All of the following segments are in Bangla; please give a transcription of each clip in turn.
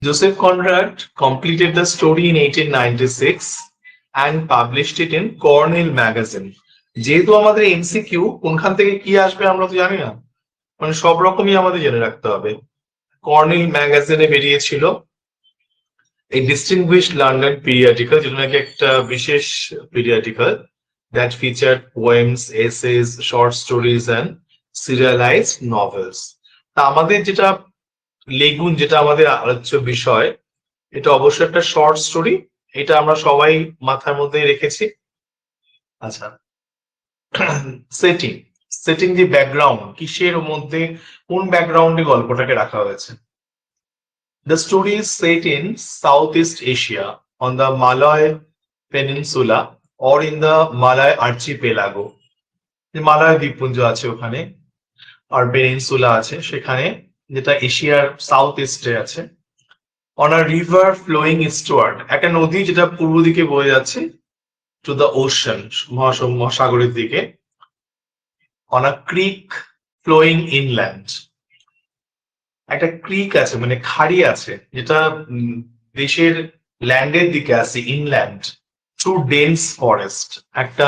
Joseph Conrad completed the story in 1896 and published it in Cornell magazine. যেহেতু আমাদের এমসিকিউ কোনখান থেকে কি আসবে আমরা তো জানি না, মানে সব রকমই আমাদের জেনে রাখতে হবে। কর্নেল ম্যাগাজিনে বেরিয়েছিল এই ডিস্টিংগুইশড লন্ডন পিরিয়ডিক্যাল, যেটা নাকি একটা বিশেষ periodical that feature poems, essays, short stories and serialised novels. তা আমাদের যেটা লেগুন, যেটা আমাদের আলোচ্য বিষয়, এটা অবশ্যই একটা শর্ট স্টোরি, এটা আমরা সবাই মাথার মধ্যে রেখেছি। আচ্ছা, সেটিং সেটিং যে ব্যাকগ্রাউন্ড, কিসের মধ্যে কোন ব্যাকগ্রাউন্ডে গল্পটাকে রাখা হয়েছে। The story is set in Southeast Asia on the Malay Peninsula or in the Malay Archipelago. যে মালয় দ্বীপপুঞ্জ আছে ওখানে, আর পেনিনসুলা আছে সেখানে, যেটা এশিয়ার সাউথ ইস্টে আছে। অন আ রিভার ফ্লোয়িং ইস্টওয়ার্ড, একটা নদী যেটা পূর্ব দিকে বয়ে যাচ্ছে, টু দ্য ওশান, মহাসাগরের দিকে। অন আ ক্রিক ফ্লোয়িং ইনল্যান্ড, একটা ক্রিক আছে মানে খাড়ি আছে, যেটা দেশের ল্যান্ডের দিকে আছে, ইনল্যান্ড। থ্রু ডেন্স ফরেস্ট, একটা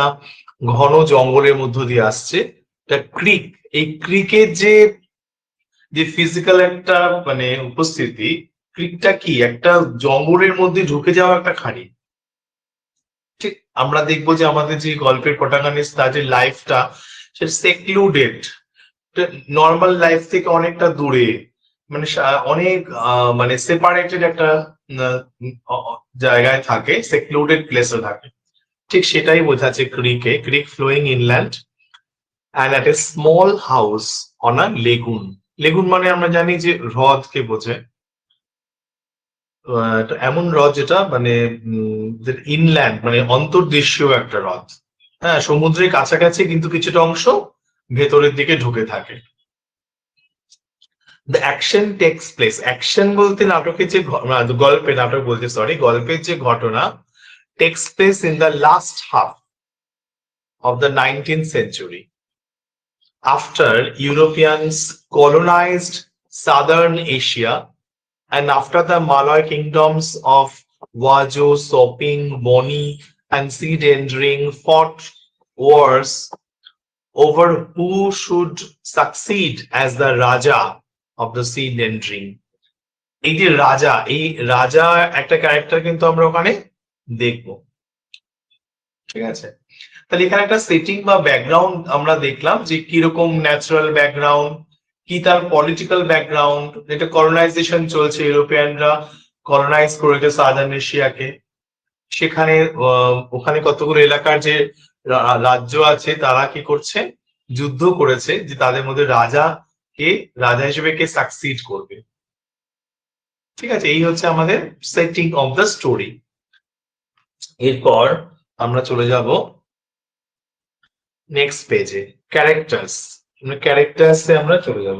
ঘন জঙ্গলের মধ্য দিয়ে আসছে একটা ক্রিক। এই ক্রিকের যে ফিজিক্যাল একটা মানে উপস্থিতি, ক্রিকটা কি একটা জঙ্গলের মধ্যে ঢুকে যাওয়া একটা খাড়ি। ঠিক আমরা দেখবো যে আমাদের যে গল্পের প্রোটাগনিস্ট, তার যে লাইফটা সেটা সেক্লুডেড, নর্মাল লাইফ থেকে অনেকটা দূরে, মানে অনেক মানে সেপারেটেড একটা জায়গায় থাকে, সেক্লুডেড প্লেসে থাকে। ঠিক সেটাই বোঝাচ্ছে ক্রিকে, creek flowing inland and at a small house on a lagoon. Lagoon মানে আমরা জানি যে হ্রদকে বোঝে, এমন হ্রদ যেটা মানে ইনল্যান্ড মানে অন্তর্দেশীয় একটা হ্রদ। হ্যাঁ, সমুদ্রের কাছাকাছি কিন্তু কিছুটা অংশ ভেতরের দিকে ঢুকে থাকে। The action takes place, action বলতে নাটকের যে গল্পে, নাটক বলতে সরি, গল্পের যে ঘটনা takes place in the last half of the 19th century. After Europeans colonized southern Asia and after the Malay kingdoms of Wajo, Soping, Moni, and Sea-Dendring fought wars over who should succeed as the Raja of the Sea-Dendring. এই যে রাজা, এই রাজা একটা ক্যারেক্টার কিন্তু আমরা ওখানে দেখবো। ঠিক আছে, তাহলে এখানে একটা সেটিং বা ব্যাকগ্রাউন্ড আমরা দেখলাম যে কিরকম ন্যাচারাল ব্যাকগ্রাউন্ড, কি তার পলিটিক্যাল ব্যাকগ্রাউন্ড। এটা কলোনাইজেশন চলছে, ইউরোপিয়ানরা কলোনাইজ করেছে সাদার্ন এশিয়াকে, সেখানে ওখানে কতগুলো এলাকার যে রাজ্য আছে তারা কি করছে, যুদ্ধ করেছে যে তাদের মধ্যে রাজা হিসেবে কে সাকসিড করবে। ঠিক আছে, এই হচ্ছে আমাদের সেটিং অফ দ্য স্টোরি। এরপর আমরা চলে যাব নেক্সট পেজে, ক্যারেক্টার্স। ক্যারেক্টার্সে আমরা চলে যাব।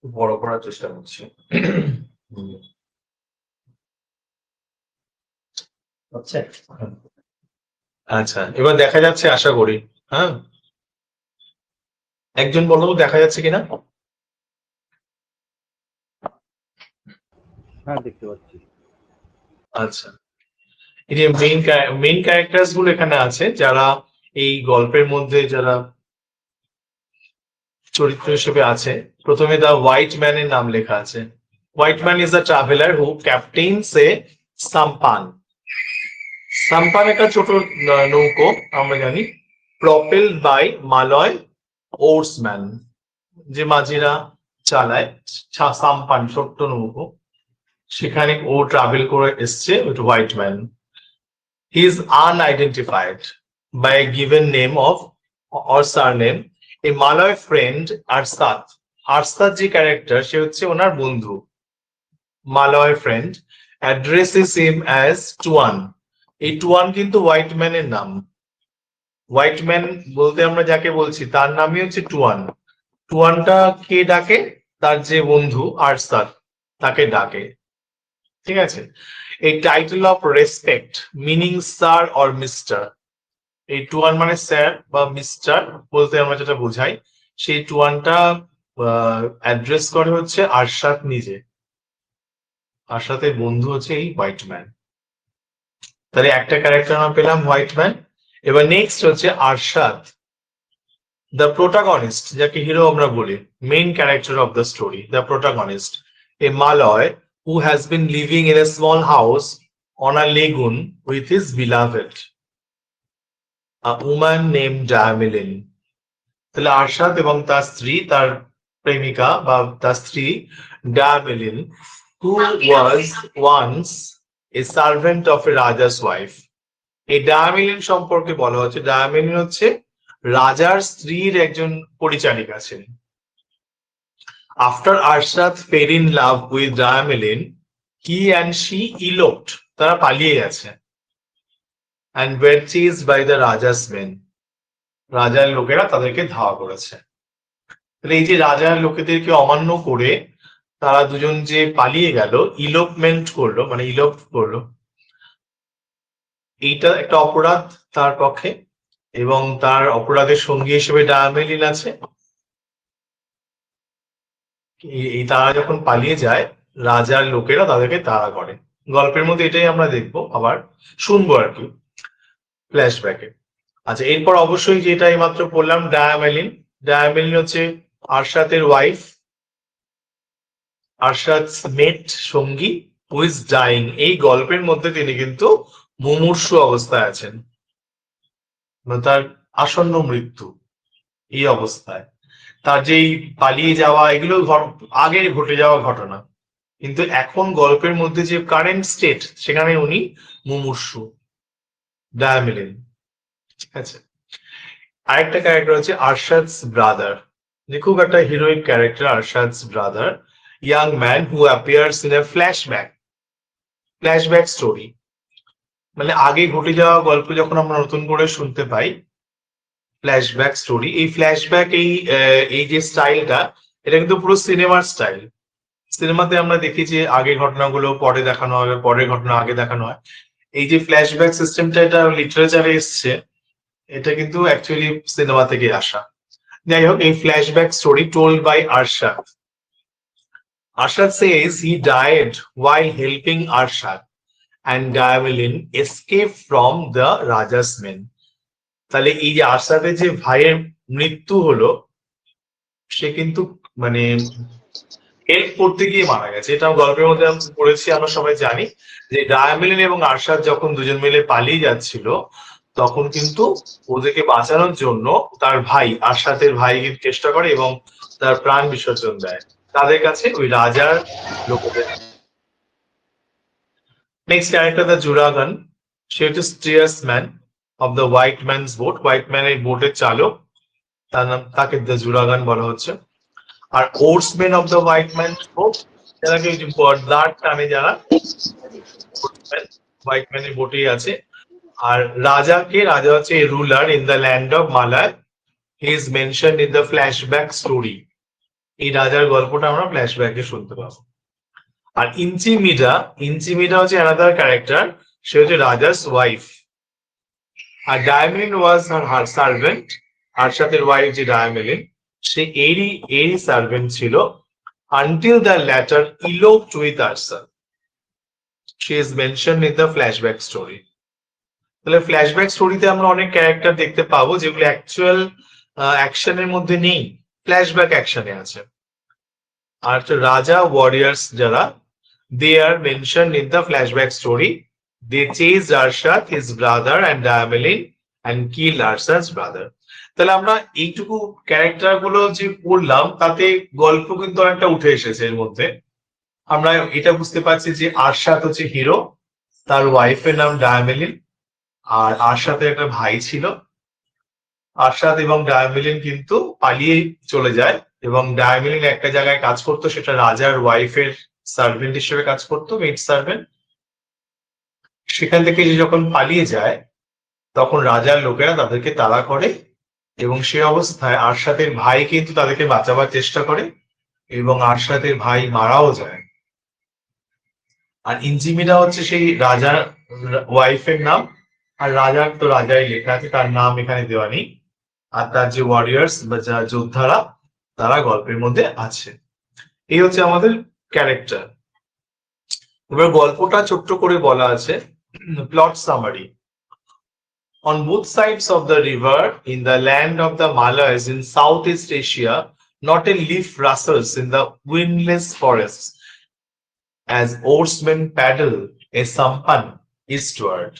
বড় করার চেষ্টা করছি। আচ্ছা, এবার দেখা যাচ্ছে আশা করি। হ্যাঁ, একজন বলো দেখা যাচ্ছে কিনা। হ্যাঁ, দেখতে পাচ্ছি। আচ্ছা, এই যে মেইন ক্যারেক্টার্স গুলো এখানে আছে, যারা এই গল্পের মধ্যে যারা চরিত্র হিসেবে আছে। প্রথমে দা হোয়াইট ম্যানের নাম লেখা আছে। White man is a traveller who captains a sampan. Sampan একটা ছোট নৌকো আমরা জানি, প্রপেলড বাই মালয় ওর্সম্যান, যে মাঝিরা চালায় সাম্পান ছোট্ট নৌকো, সেখানে ও ট্রাভেল করে এসছে with white man. He is unidentified, by a given name of or surname. A Malay friend Arsat. Arsat যে ক্যারেক্টার সে হচ্ছে ওনার বন্ধু। Malay friend addresses him as Tuan. এই টুয়ান কিন্তু হোয়াইট ম্যানের নাম। হোয়াইট ম্যান বলতে আমরা যাকে বলছি তার নামই হচ্ছে টুয়ান। টুয়ানটা কে ডাকে? তার যে বন্ধু আরসাত তাকে ডাকে। ঠিক আছে। এই title of respect meaning sir or mister, এই টুয়ান মানে স্যার বা মিস্টার বলতে আমরা যেটা বোঝাই, সেই টুয়ানটা অ্যাড্রেস করে হচ্ছে আরশাদ নিজে। আরশাদের বন্ধু হচ্ছে এই হোয়াইট ম্যান। তাহলে একটা ক্যারেক্টার আমরা পেলাম হোয়াইট ম্যান। এবার নেক্সট হচ্ছে আরশাদ দ্য প্রোটাগনিস্ট, যাকে হিরো আমরা বলি, main character of the story, the protagonist, A Malay who has been living in a small house on a lagoon with his beloved, a woman named Diamilin. তাহলে আরশাদ এবং তার স্ত্রী, তার প্রেমিকা বা তার স্ত্রী Diamilin, who was once a servant of a Raja's wife. এই Diamilin সম্পর্কে বলা হচ্ছে, Diamilin হচ্ছে রাজার স্ত্রীর একজন পরিচারিকা ছিলেন। After Arshad fell in love with Diamilin, he and she eloped. তারা পালিয়ে গেছে। And were chased by the Raja's men. রাজার লোকেরা তাদেরকে ধাওয়া করেছে। তাহলে এই যে রাজার লোকেদেরকে অমান্য করে তারা দুজন যে পালিয়ে গেল, ইলোপমেন্ট করলো, মানে ইলোপ করলো, এইটা একটা অপরাধ তার পক্ষে, এবং তার অপরাধের সঙ্গী হিসেবে ডায়ামেলিন আছে। এই তারা যখন পালিয়ে যায়, রাজার লোকেরা তাদেরকে তাড়া করে। গল্পের মধ্যে এটাই আমরা দেখবো, আবার শুনবো আর কি ফ্ল্যাশব্যাকে। আচ্ছা, এরপর অবশ্যই যেটা এইমাত্র বললাম, ডায়ামেলিন। ডায়ামেলিন হচ্ছে আরশাদের ওয়াইফ, আরশাদ মেট সঙ্গী, হু ইজ ডাইং। এই গল্পের মধ্যে তিনি কিন্তু মুমূর্ষু অবস্থায় আছেন, তার আসন্ন মৃত্যু। এই অবস্থায় তার যেই পালিয়ে যাওয়া, এগুলো আগে ঘটে যাওয়া ঘটনা, কিন্তু এখন গল্পের মধ্যে যে কারেন্ট স্টেট, সেখানে উনি মুমূর্ষু, ডায়ামেলিন। ঠিক আছে। আরেকটা ক্যারেক্টার হচ্ছে আরশাদস ব্রাদার, যে খুব একটা heroic character, Arshad's brother, young man who appears in a flashback. Flashback story মানে আগে ঘটে যাওয়া গল্প যখন আমরা নতুন করে শুনতে পাই, ফ্ল্যাশব্যাক স্টোরি। এই ফ্ল্যাশব্যাক এই যে স্টাইলটা, এটা কিন্তু পুরো সিনেমার স্টাইল। সিনেমাতে আমরা দেখি যে আগে ঘটনাগুলো পরে দেখানো হবে, পরের ঘটনা আগে দেখানো হয়। এই যে ফ্ল্যাশব্যাক সিস্টেমটা, এটা লিটারেচারে এসছে, এটা কিন্তু অ্যাকচুয়ালি সিনেমা থেকে আসা। যাই হোক, এই flashback story told by Arshad. Arshad says he died while helping Arshad and Diamilin escape from the Raja's men. তাহলে এই যে আরশাদের যে ভাইয়ের মৃত্যু হলো, সে কিন্তু মানে হেল্প করতে গিয়ে মারা গেছে। এটা গল্পের মধ্যে পড়েছি, আমরা সবাই জানি যে ডায়ামিলিন এবং আরশাদ যখন দুজন মিলে পালিয়ে যাচ্ছিল, তখন কিন্তু ওদেরকে বাঁচানোর জন্য তার ভাই, আরশাদের ভাই চেষ্টা করে এবং তার প্রাণ বিসর্জন দেয় তাদের কাছে, ওই রাজার লোকেদের। নেক্সট ক্যারেক্টার দ্য জুরাগান, সে হচ্ছে steersman of the white man's boat. White man এই বোটের চালক, তার নাম, তাকে দ্য জুরাগান বলা হচ্ছে। আর oarsman of the white man's boat, যারা দাঁড় টানে, যারা হোয়াইট ম্যানের বোটেই আছে। আর রাজাকে, রাজা হচ্ছে ruler in the land of Malay, he is mentioned in the flashback story. এই রাজার গল্পটা আমরা ফ্ল্যাশব্যাকে শুনতে পাবো। আর ইঞ্চিমিডা, ইঞ্চিমিডা হচ্ছে অ্যানাদার ক্যারেক্টার, সে হচ্ছে রাজাস ওয়াইফ। আর ডায়ামিলিন ওয়াজ হার সার্ভেন্ট, আরশাদের ওয়াইফ যে ডায়ামিলিন, সে এরই সার্ভেন্ট ছিল, until the latter eloped with Arshad. She is mentioned in the flashback story. তাহলে ফ্ল্যাশব্যাক স্টোরিতে আমরা অনেক ক্যারেক্টার দেখতে পাবো যেগুলো অ্যাকচুয়াল অ্যাকশনের মধ্যে নেই, ফ্ল্যাশব্যাক অ্যাকশনে আছে। আর রাজা ওয়ারিয়ার্স যারা, they are mentioned in the flashback story. They chased Arshad, his brother, and Diamilin and killed Arshad's brother. তাহলে আমরা এইটুকু ক্যারেক্টার গুলো যে পড়লাম, তাতে গল্প কিন্তু অনেকটা উঠে এসেছে। এর মধ্যে আমরা এটা বুঝতে পারছি যে আরশাদ হচ্ছে হিরো, তার ওয়াইফের নাম ডায়ামিলিন, আর আরশাদের একটা ভাই ছিল। আরশাদ এবং ডায়ামিলিন কিন্তু পালিয়ে চলে যায়, এবং ডায়ামিলিন একটা জায়গায় কাজ করতো, সেটা রাজার ওয়াইফের সার্ভেন্ট হিসেবে কাজ করতো, মেড সার্ভেন্ট। সেখান থেকে যে যখন পালিয়ে যায়, তখন রাজার লোকেরা তাদেরকে তাড়া করে, এবং সে অবস্থায় আরশাদের ভাই কিন্তু তাদেরকে বাঁচাবার চেষ্টা করে, এবং আরশাদের ভাই মারাও যায়। আর ইনজিমিরা হচ্ছে সেই রাজার ওয়াইফের নাম, আর রাজার তো রাজাই লেখা আছে, তার নাম এখানে দেওয়া নেই। আর তার যে ওয়ারিয়ার্স বা যা যোদ্ধারা, তারা গল্পের মধ্যে আছে। এই হচ্ছে আমাদের ক্যারেক্টার। এবার গল্পটা ছোট্ট করে বলা আছে। Plot summary: On both sides of the river, in the land of the Malays in Southeast Asia, not a leaf rustles in the windless forests as oarsmen paddle a sampan eastward,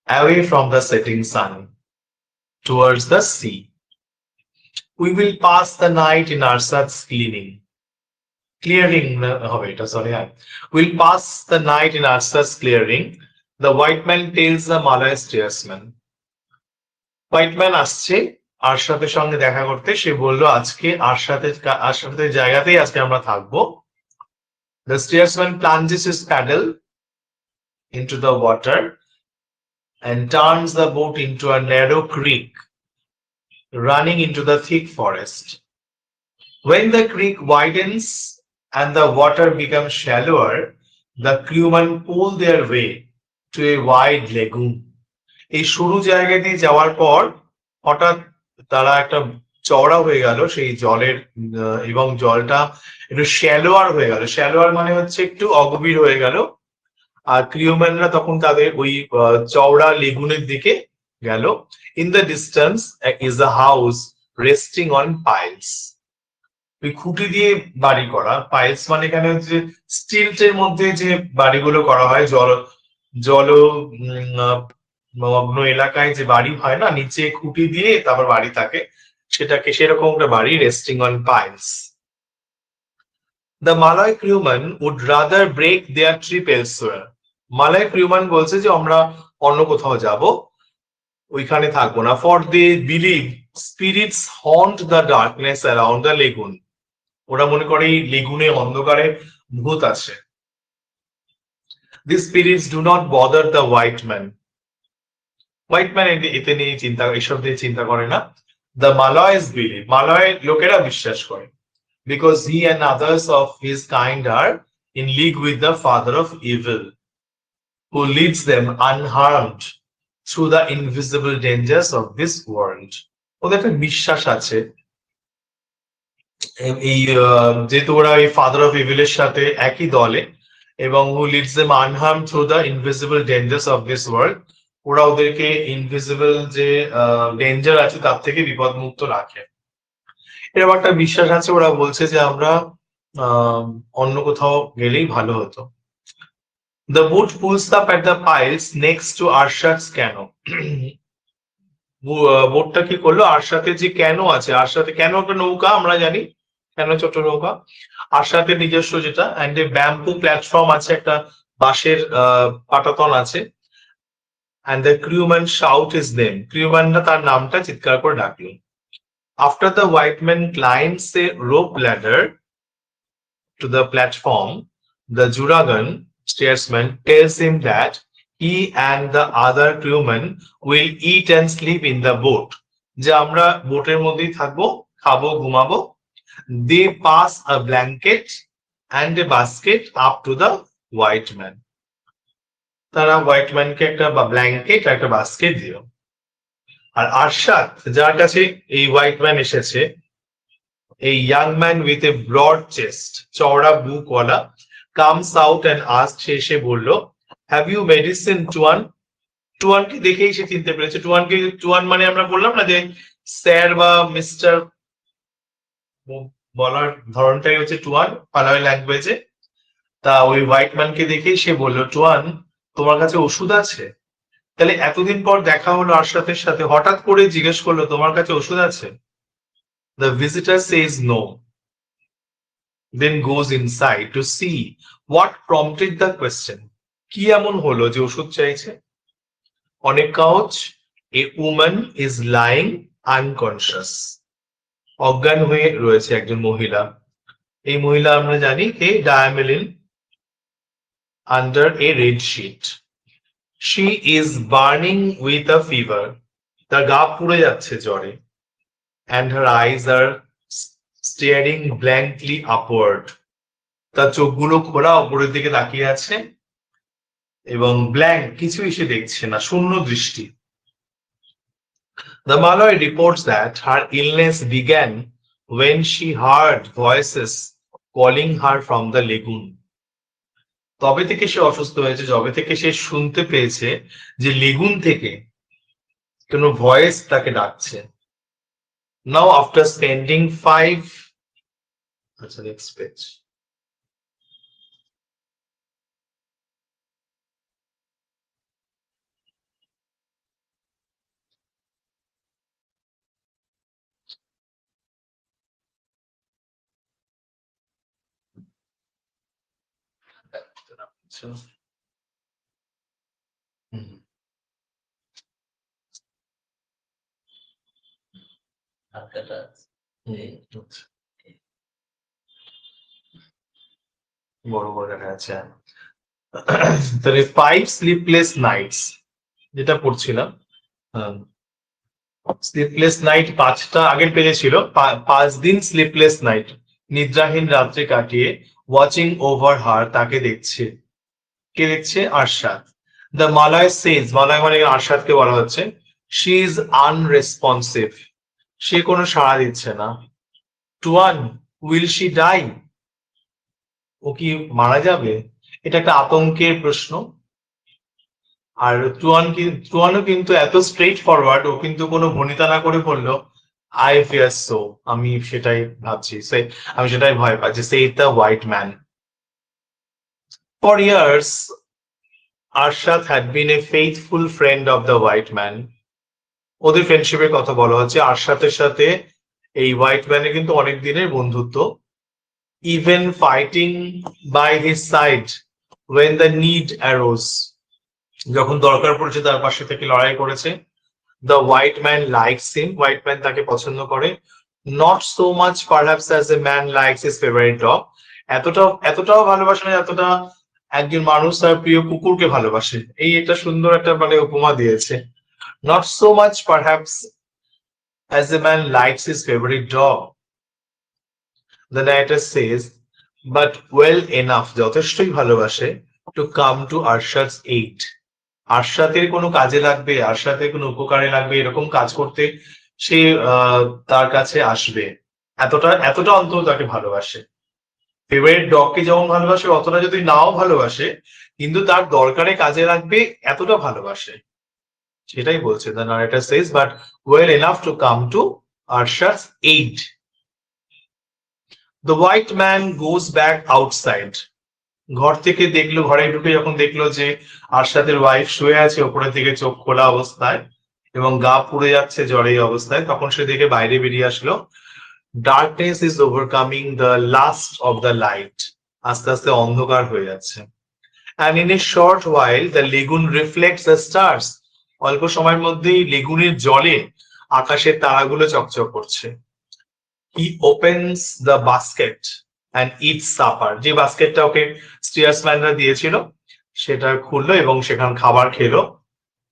away from the setting sun, towards the sea. We will pass the night in Arsad's clearing. We'll pass the night in Arsad's clearing. The white man tells the Malay steersman. White man আসছে আরশাদের সঙ্গে দেখা করতে, সে বললো আজকে আরশাদের জায়গাতেই আজকে আমরা থাকবো। The steersman plunges his paddle into the water and turns the boat into a narrow creek running into the thick forest. When the creek widens and the water becomes shallower, the crewmen pull their way to a wide lagoon. এই সরু জায়গা দিয়ে যাওয়ার পর হঠাৎ তারা একটা চওড়া হয়ে গেল সেই জলের, এবং জলটা একটু শ্যালোয়ার হয়ে গেল। শ্যালোয়ার মানে হচ্ছে একটু অগভীর হয়ে গেল। আর ক্রিউম্যানরা তখন তাদের ওই চওড়া লেগুনের দিকে গেল। In the distance is a house resting on piles. ওই খুঁটি দিয়ে বাড়ি করা। পাইলস মানে এখানে হচ্ছে স্টিলটের মধ্যে যে বাড়িগুলো করা হয়, জল মগ্ন এলাকায় যে বাড়ি হয় না, নিচে খুঁটি দিয়ে তারপর বাড়ি থাকে, সেটাকে সেরকম একটা বাড়ি, resting on piles. The Malay crewmen would rather break their trip elsewhere. Malay crewman বলছে যে আমরা অন্য কোথাও যাব, ওইখানে থাকবো না। For they believe spirits haunt the darkness around the lagoon. ওরা মনে করে এই লেগুনে অন্ধকারে ভূত আছে। These spirits do not bother the white man. White man এতে নিয়ে এসব নিয়ে চিন্তা করে না। দ্য মালয়েস বিলিভ, মালয় লোকেরা বিশ্বাস করে, because he and others of his kind are in league with the father of evil, who leads them unharmed through the invisible dangers of this world. ওদের একটা বিশ্বাস আছে এই যেহেতু ওরা এই ফাদার অফ ইভিলের সাথে একই দলে, এবং who leads them unharmed through the invisible dangers of this world, ওরা ওদেরকে ইনভিজিবল যে ডেঞ্জার আছে তার থেকে বিপদ মুক্ত রাখে। এরকম একটা বিশ্বাস আছে। ওরা বলছে যে আমরা অন্য কোথাও গেলেই ভালো হতো। The boat pulls up at the piles next to Arshad's canoe. বোটটা কি করলো, আরশাদের যে ক্যানো আছে, আরশাতে ক্যানো একটা নৌকা, আমরা জানি ক্যানো ছোট নৌকা, আরশাদের নিজস্ব যেটা, এন্ড এ ব্যাম্বু প্ল্যাটফর্ম আছে, একটা বাঁশের পাটাতন আছে। And the crewman shout his name. ক্রিউম্যানরা তার নামটা চিৎকার করে ডাকলো। After the white man climbs a rope ladder to the platform, the Juragan steersman tells him that he and the other crewmen will eat and sleep in the boat. যে আমরা বোটের মধ্যেই থাকবো, খাবো, ঘুমাবো। They pass a blanket and a basket up to the white man. তারা হোয়াইট ম্যানকে একটা ব্ল্যাঙ্কেট, একটা বাস্কেট দিল। আর আরশাদ, যার কাছে এই হোয়াইট ম্যান এসেছে, এই young man with a broad chest, চওড়া বুকওয়ালা, কামস আউট এন্ড আস্ক, সে এসে বললো, হ্যাভ ইউ মেডিসিন টুয়ান? টুয়ানকে দেখেই সে চিনতে পেরেছে। টুয়ান মানে আমরা বললাম না যে স্যার বা মিস্টার, বলার ধরনটাই হচ্ছে টুয়ান পালাওয়াই ল্যাঙ্গুয়েজে। তা ওই হোয়াইট ম্যানকে দেখেই সে বললো, টুয়ান তোমার কাছে ওষুধ আছে? তাহলে এতদিন পর দেখা হলো আরশাদের সাথে, হঠাৎ করে জিজ্ঞেস করলো তোমার কাছে ওষুধ আছে? The visitor says no, then goes inside to see what prompted the question. কি এমন হলো যে ওষুধ চাইছে? On a couch, a woman is lying unconscious. অজ্ঞান হয়ে রয়েছে একজন মহিলা। এই মহিলা আমরা জানি কে, ডায়ামেলিন, under a red sheet. She is burning with a fever. তার গা পুড়ে যাচ্ছে জ্বরে। And her eyes are staring blankly upward. তার চোখগুলো খোলা উপরের দিকে তাকিয়ে আছে এবং ব্ল্যাঙ্ক, কিছুই সে দেখছে না, শূন্য দৃষ্টি। The Malloy reports that her illness began when she heard voices calling her from the lagoon. তবে থেকে সে অসুস্থ হয়েছে যবে থেকে সে শুনতে পেয়েছে যে লেগুন থেকে কোনো ভয়েস তাকে ডাকছে। Now after spending 5, আচ্ছা next page. বড় বড় দেখা যাচ্ছে। তাহলে 5 sleepless nights যেটা পড়ছিলাম, স্লিপলেস নাইট 5টা আগের পেজে ছিল। 5 দিন স্লিপলেস নাইট, নিদ্রাহীন রাত্রি কাটিয়ে ওয়াচিং ওভার হার, তাকে দেখছে। কে দেখছে? আরশাদ। দ্য মালয় সেজ, মালয় মানে আরশাদকে বলা হচ্ছে, শি ইজ আনরেসপন্সিভ, সে কোনো সাড়া দিচ্ছে না। টুয়ান, উইল শি ডাই, ও কি মারা যাবে? এটা একটা আতঙ্কের প্রশ্ন। আর টুয়ানও কিন্তু এত স্ট্রেট ফরওয়ার্ড, ও কিন্তু কোনো ভনিতা না করে বললো আই ফিয়ার সো, আমি সেটাই ভাবছি, আমি সেটাই ভয় পাচ্ছি। সে the white man. For years Arshad had been a faithful friend of the white man. ওদের ফ্রেন্ডশিপের কথা বলা হচ্ছে। আরশাদের সাথে এই হোয়াইট ম্যানের কিন্তু অনেক দিনের বন্ধুত্ব। Even fighting by his side when the need arose, যখন দরকার পড়েছে তার পাশে থেকে লড়াই করেছে। The white man likes him, white man তাকে পছন্দ করে। Not so much perhaps as a man likes his favorite dog, এতটাও ভালোবাসে না এতটা একজন মানুষ তার প্রিয় কুকুরকে ভালোবাসে। এই একটা সুন্দর একটা মানে উপমা দিয়েছে। Not so much perhaps as a man likes his favorite dog, the narrator says, but well enough, যথেষ্টই ভালোবাসে to come to Arshad's aid. আরশাদের কোনো কাজে লাগবে, আরশাদের কোনো উপকারে লাগবে, এরকম কাজ করতে সে তার কাছে আসবে, এতটা অন্তত তাকে ভালোবাসে। ফেভারিট ডগকে যেমন ভালোবাসে অতটা যদি নাও ভালোবাসে, কিন্তু তার দরকারে কাজে লাগবে এতটা ভালোবাসে, সেটাই বলছে। The narrator says but well enough to come to আরশাদ's aid. The white man goes back outside. ঘর থেকে দেখলো, ঘরে ঢুকে যখন দেখলো যে আরশাদের ওয়াইফ শুয়ে আছে ওপরের দিকে চোখ খোলা অবস্থায় এবং গা পুড়ে যাচ্ছে জ্বরে এই অবস্থায়, তখন সে দেখে বাইরে বেরিয়ে আসলো। Darkness is overcoming the last of the light, আস্তে আস্তে অন্ধকার হয়ে যাচ্ছে। And in a short while the lagoon reflects the stars, অল্প সময়ের মধ্যেই লেগুনের জলে আকাশের তারাগুলো চকচক করছে। He opens the basket and eats supper, যে বাস্কেটটা ওকে স্টিয়ার্সম্যানরা দিয়েছিল সেটা খুললো এবং সেখানে খাবার খেলো।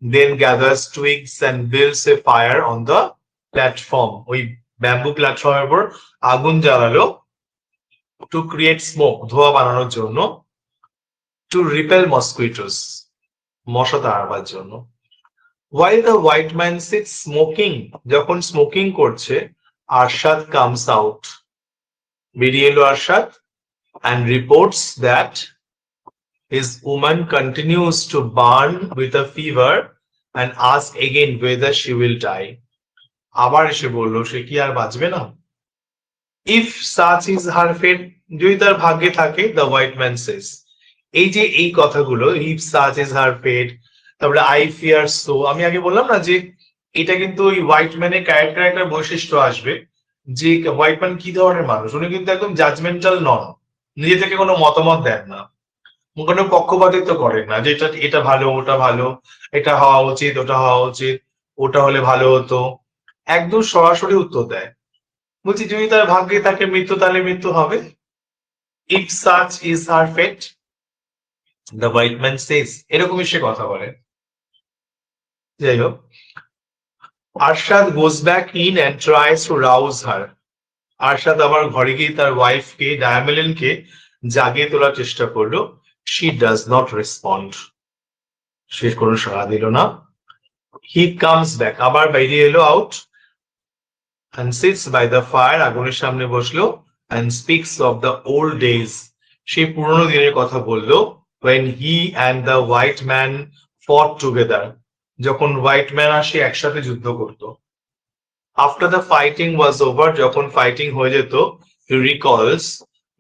Then gathers twigs and builds a fire on the platform, ওই ব্যাম্বু প্ল্যাটফর্মের উপর আগুন জ্বালালো। To create smoke, ধোঁয়া বানানোর জন্য। To repel mosquitoes, মশা তাড়াবার জন্য। While the white man sits smoking, যখন স্মোকিং করছে, Arshad comes out, বেরিয়ে এলো Arshad, and reports that his woman continues to burn with a fever and asks again whether she will die. আবার এসে বললো সে কি আর বাঁচবে না। If such is her fate, যদি তার ভাগ্যে থাকে, the white man says, এই যে এই কথাগুলো, if such is her fate, তারপরে I fear so, আমি আগে বললাম না যে এটা কিন্তু ওই হোয়াইট ম্যানের ক্যারেক্টার একটা বৈশিষ্ট্য আসবে, যে হোয়াইট ম্যান কি ধরনের মানুষ, উনি কিন্তু একদম জাজমেন্টাল নন, নিজে থেকে কোনো মতামত দেন না। কোনো পক্ষপাতিত্ব করেন না, যে এটা ভালো ওটা ভালো, এটা হওয়া উচিত ওটা হওয়া উচিত, ওটা হলে ভালো হতো। একদম সরাসরি উত্তর দেয়, বলছি যদি তার ভাগ্যে তাকে মৃত্যু, তাহলে মৃত্যু হবে। If such is her fate, the white man says, এরকমই সে কথা বলে। যাই হোক, Arshad goes back in and tries to rouse her. Arshad আবার ঘরে গিয়ে তার ওয়াইফকে ডায়ামেলিনকে জাগিয়ে তোলার চেষ্টা করলো। শি ডাজ নট রেসপন্ড, সে কোনো সাড়া দিল না। হি কামস ব্যাক, আবার বাইরে এলো out, and sits by the fire, আগুনের সামনে বসলো, and speaks of the old days, সেই পুরনো দিনের কথা বললো, when he and the white man fought together, যখন হোয়াইট ম্যান আর সে একসাথে যুদ্ধ করতো। after the fighting was over, যখন ফাইটিং হয়ে যেত, he recalls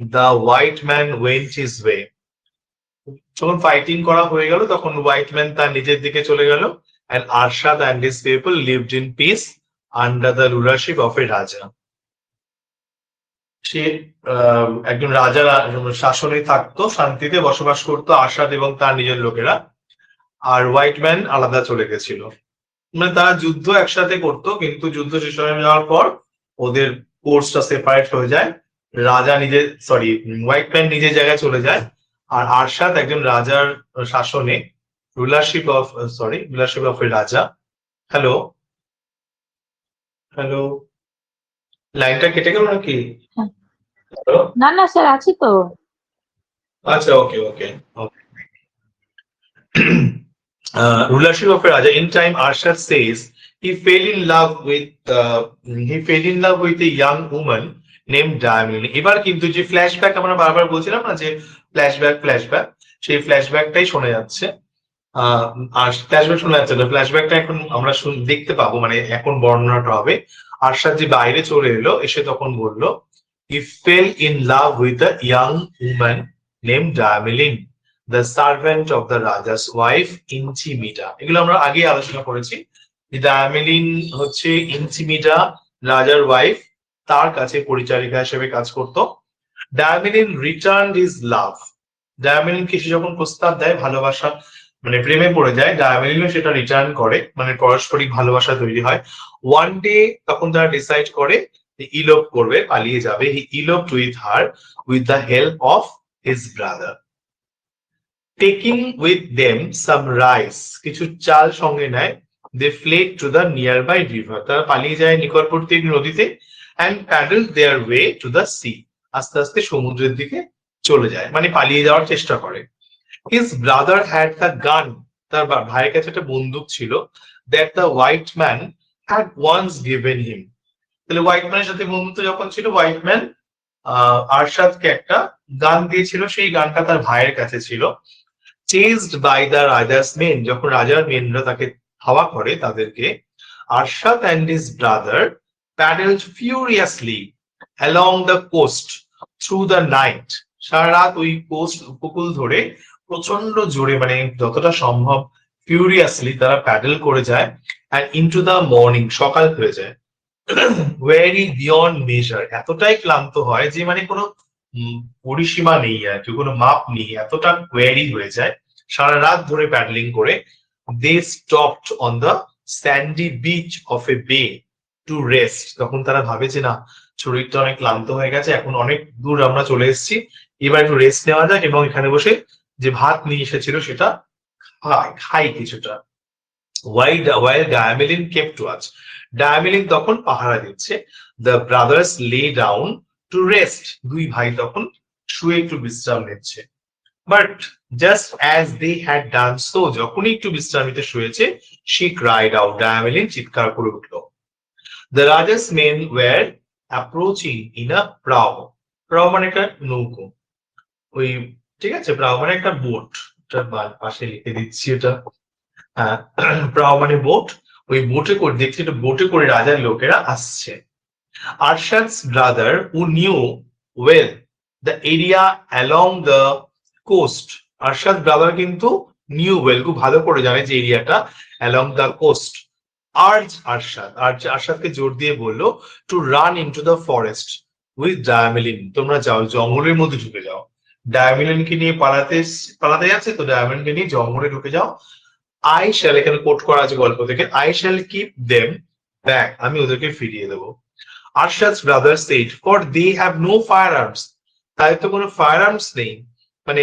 the white man went his way, যখন ফাইটিং করা হয়ে গেল তখন হোয়াইট ম্যান তার নিজের দিকে চলে গেল, and Arshad and his people lived in peace under the rulership of a রাজা। সে একজন রাজার শাসনে থাকতো, শান্তিতে বসবাস করতো আরশাদ এবং তার নিজের লোকেরা, আর হোয়াইট ম্যান আলাদা চলে গেছিল। মানে তারা যুদ্ধ একসাথে করতো, কিন্তু যুদ্ধ শেষ হয়ে যাওয়ার পর ওদের কোর্সটা সেপারেট হয়ে যায়। রাজা নিজে, সরি, হোয়াইট ম্যান নিজের জায়গায় চলে যায়, আর আরশাদ একজন রাজার শাসনে, রুলারশিপ অফ এ রাজা। হ্যালো হ্যালো, লাইনটা কেটে গেল নাকি? হ্যালো, না না স্যার, আছি তো। আচ্ছা, ওকে ওকে ওকে। Rulership of a Raja. In time, Arshad says he fell in love with a young woman named Diamond. এবার কিন্তু যে ফ্ল্যাশব্যাক আমরা বারবার বলছিলাম না, যে ফ্ল্যাশব্যাক, সেই ফ্ল্যাশব্যাকটাই শোনা যাচ্ছে। আর ফ্ল্যাশব্যাক শোনা যাচ্ছে না, ফ্ল্যাশব্যাকটা এখন আমরা দেখতে পাবো, মানে এখন বর্ণনাটা হবে। আরশাদ যে বাইরে চলে এলো, এসে তখন বললো, he fell in love with a young woman named Diamond, the servant of the Raja's wife Inchimita। এগুলো আমরা আগে আলোচনা করেছি। ডায়ামেলিন হচ্ছে ইনচিমিটা রাজার ওয়াইফ, তার কাছে পরিচারিকা হিসেবে কাজ করত। ডায়ামেলিন রিটার্ন হিজ লাভ, ডায়ামেলিনকে সে যখন প্রস্তাব দেয়, ভালোবাসা মানে প্রেমে পড়ে যায়, ডায়ামেলিনও সেটা রিটার্ন করে, মানে পারস্পরিক ভালোবাসা তৈরি হয়। ওয়ান ডে তখন তারা ডিসাইড করে ইলোপ করবে, পালিয়ে যাবে। He eloped with her with the help of his brother, taking with them some rice, কিছু চাল সঙ্গে নেয়। They fled to the nearby river রিভার, তারা পালিয়ে যায় নিকটবর্তী নদীতে। And paddle their way to the sea, আস্তে আস্তে সমুদ্রের দিকে চলে যায়, মানে পালিয়ে যাওয়ার চেষ্টা করে। His brother had the gun, তার ভাইয়ের কাছে একটা বন্দুক ছিল, that the white man had once given him. তাহলে হোয়াইট ম্যানের সাথে বন্ধুত্ব যখন ছিল, হোয়াইট ম্যান আরশাদকে একটা গান দিয়েছিল, সেই গানটা তার ভাইয়ের কাছে ছিল। Chased by the rajah's men, যখন রাজার মেনরা তাকে ধাওয়া করে তাদেরকে, Arshad and his brother paddled furiously along the coast through the night, সারা রাত ওই কোস্ট উপকূল ধরে প্রচন্ড জোরে, মানে যতটা সম্ভব ফিউরিয়াসলি তারা প্যাডেল করে যায়। অ্যান্ড ইনটু দ্য মর্নিং, সকাল হয়ে যায়। ওয়েরি বিয়ন্ড মেজার, এতটাই ক্লান্ত হয় যে মানে কোনো পরিসীমা নেই আর কি, কোনো মাপ নেই, এতটা কোয়ারি হয়ে যায় সারা রাত ধরে প্যাডলিং করে। They stopped on the sandy beach of a bay to rest, তখন তারা ভাবে যে না, শরীরটা অনেক ক্লান্ত হয়ে গেছে, এখন অনেক দূর আমরা চলে এসেছি, এবার একটু রেস্ট নেওয়া যাক, এবং এখানে বসে যে ভাত নিয়ে এসেছিল সেটা খাই কিছুটা। while Diamylin kept watch, ডায়ামেলিন তখন পাহারা দিচ্ছে। The brothers lay down to rest, দুই ভাই তখন শুয়ে একটু বিশ্রাম নিচ্ছে। But just as they had done so, যখনই একটু বিশ্রাম নিতে শুয়েছে, শি ক্রাইড আউট, ডায়ামেলিন চিৎকার করে উঠল। The rajah's men were approaching in a prau, prau মানে একটা নৌকো, ওই ঠিক আছে, প্রাও মানে একটা বোট, পাশে লিখে দিচ্ছি এটা, প্রাও মানে বোট, ওই বোটে করে দেখছি, একটা বোটে করে রাজার লোকেরা আসছে। আরশাদ's brother, who knew well the area along the coast, Arshad brother কিন্তু নিউ ওয়েল, খুব ভালো করে জানে যে এরিয়াটা along the coast, আরশাদকে জোর দিয়ে বললো to run into the forest with Diamelen, তোমরা যাও জঙ্গলের মধ্যে ঢুকে যাও, ডায়ামিলনকে নিয়ে পালাতে যাচ্ছে, তো ডায়ামিলনকে নিয়ে জঙ্গলে ঢুকে যাও। আই শ্যাল, এখানে কোট করা আছে গল্প থেকে, I shall keep them back, আমি ওদেরকে ফিরিয়ে দেবো। আরশাদ's brother said, for they have no firearms, তাদের তো কোনো ফায়ার আর্মস নেই, মানে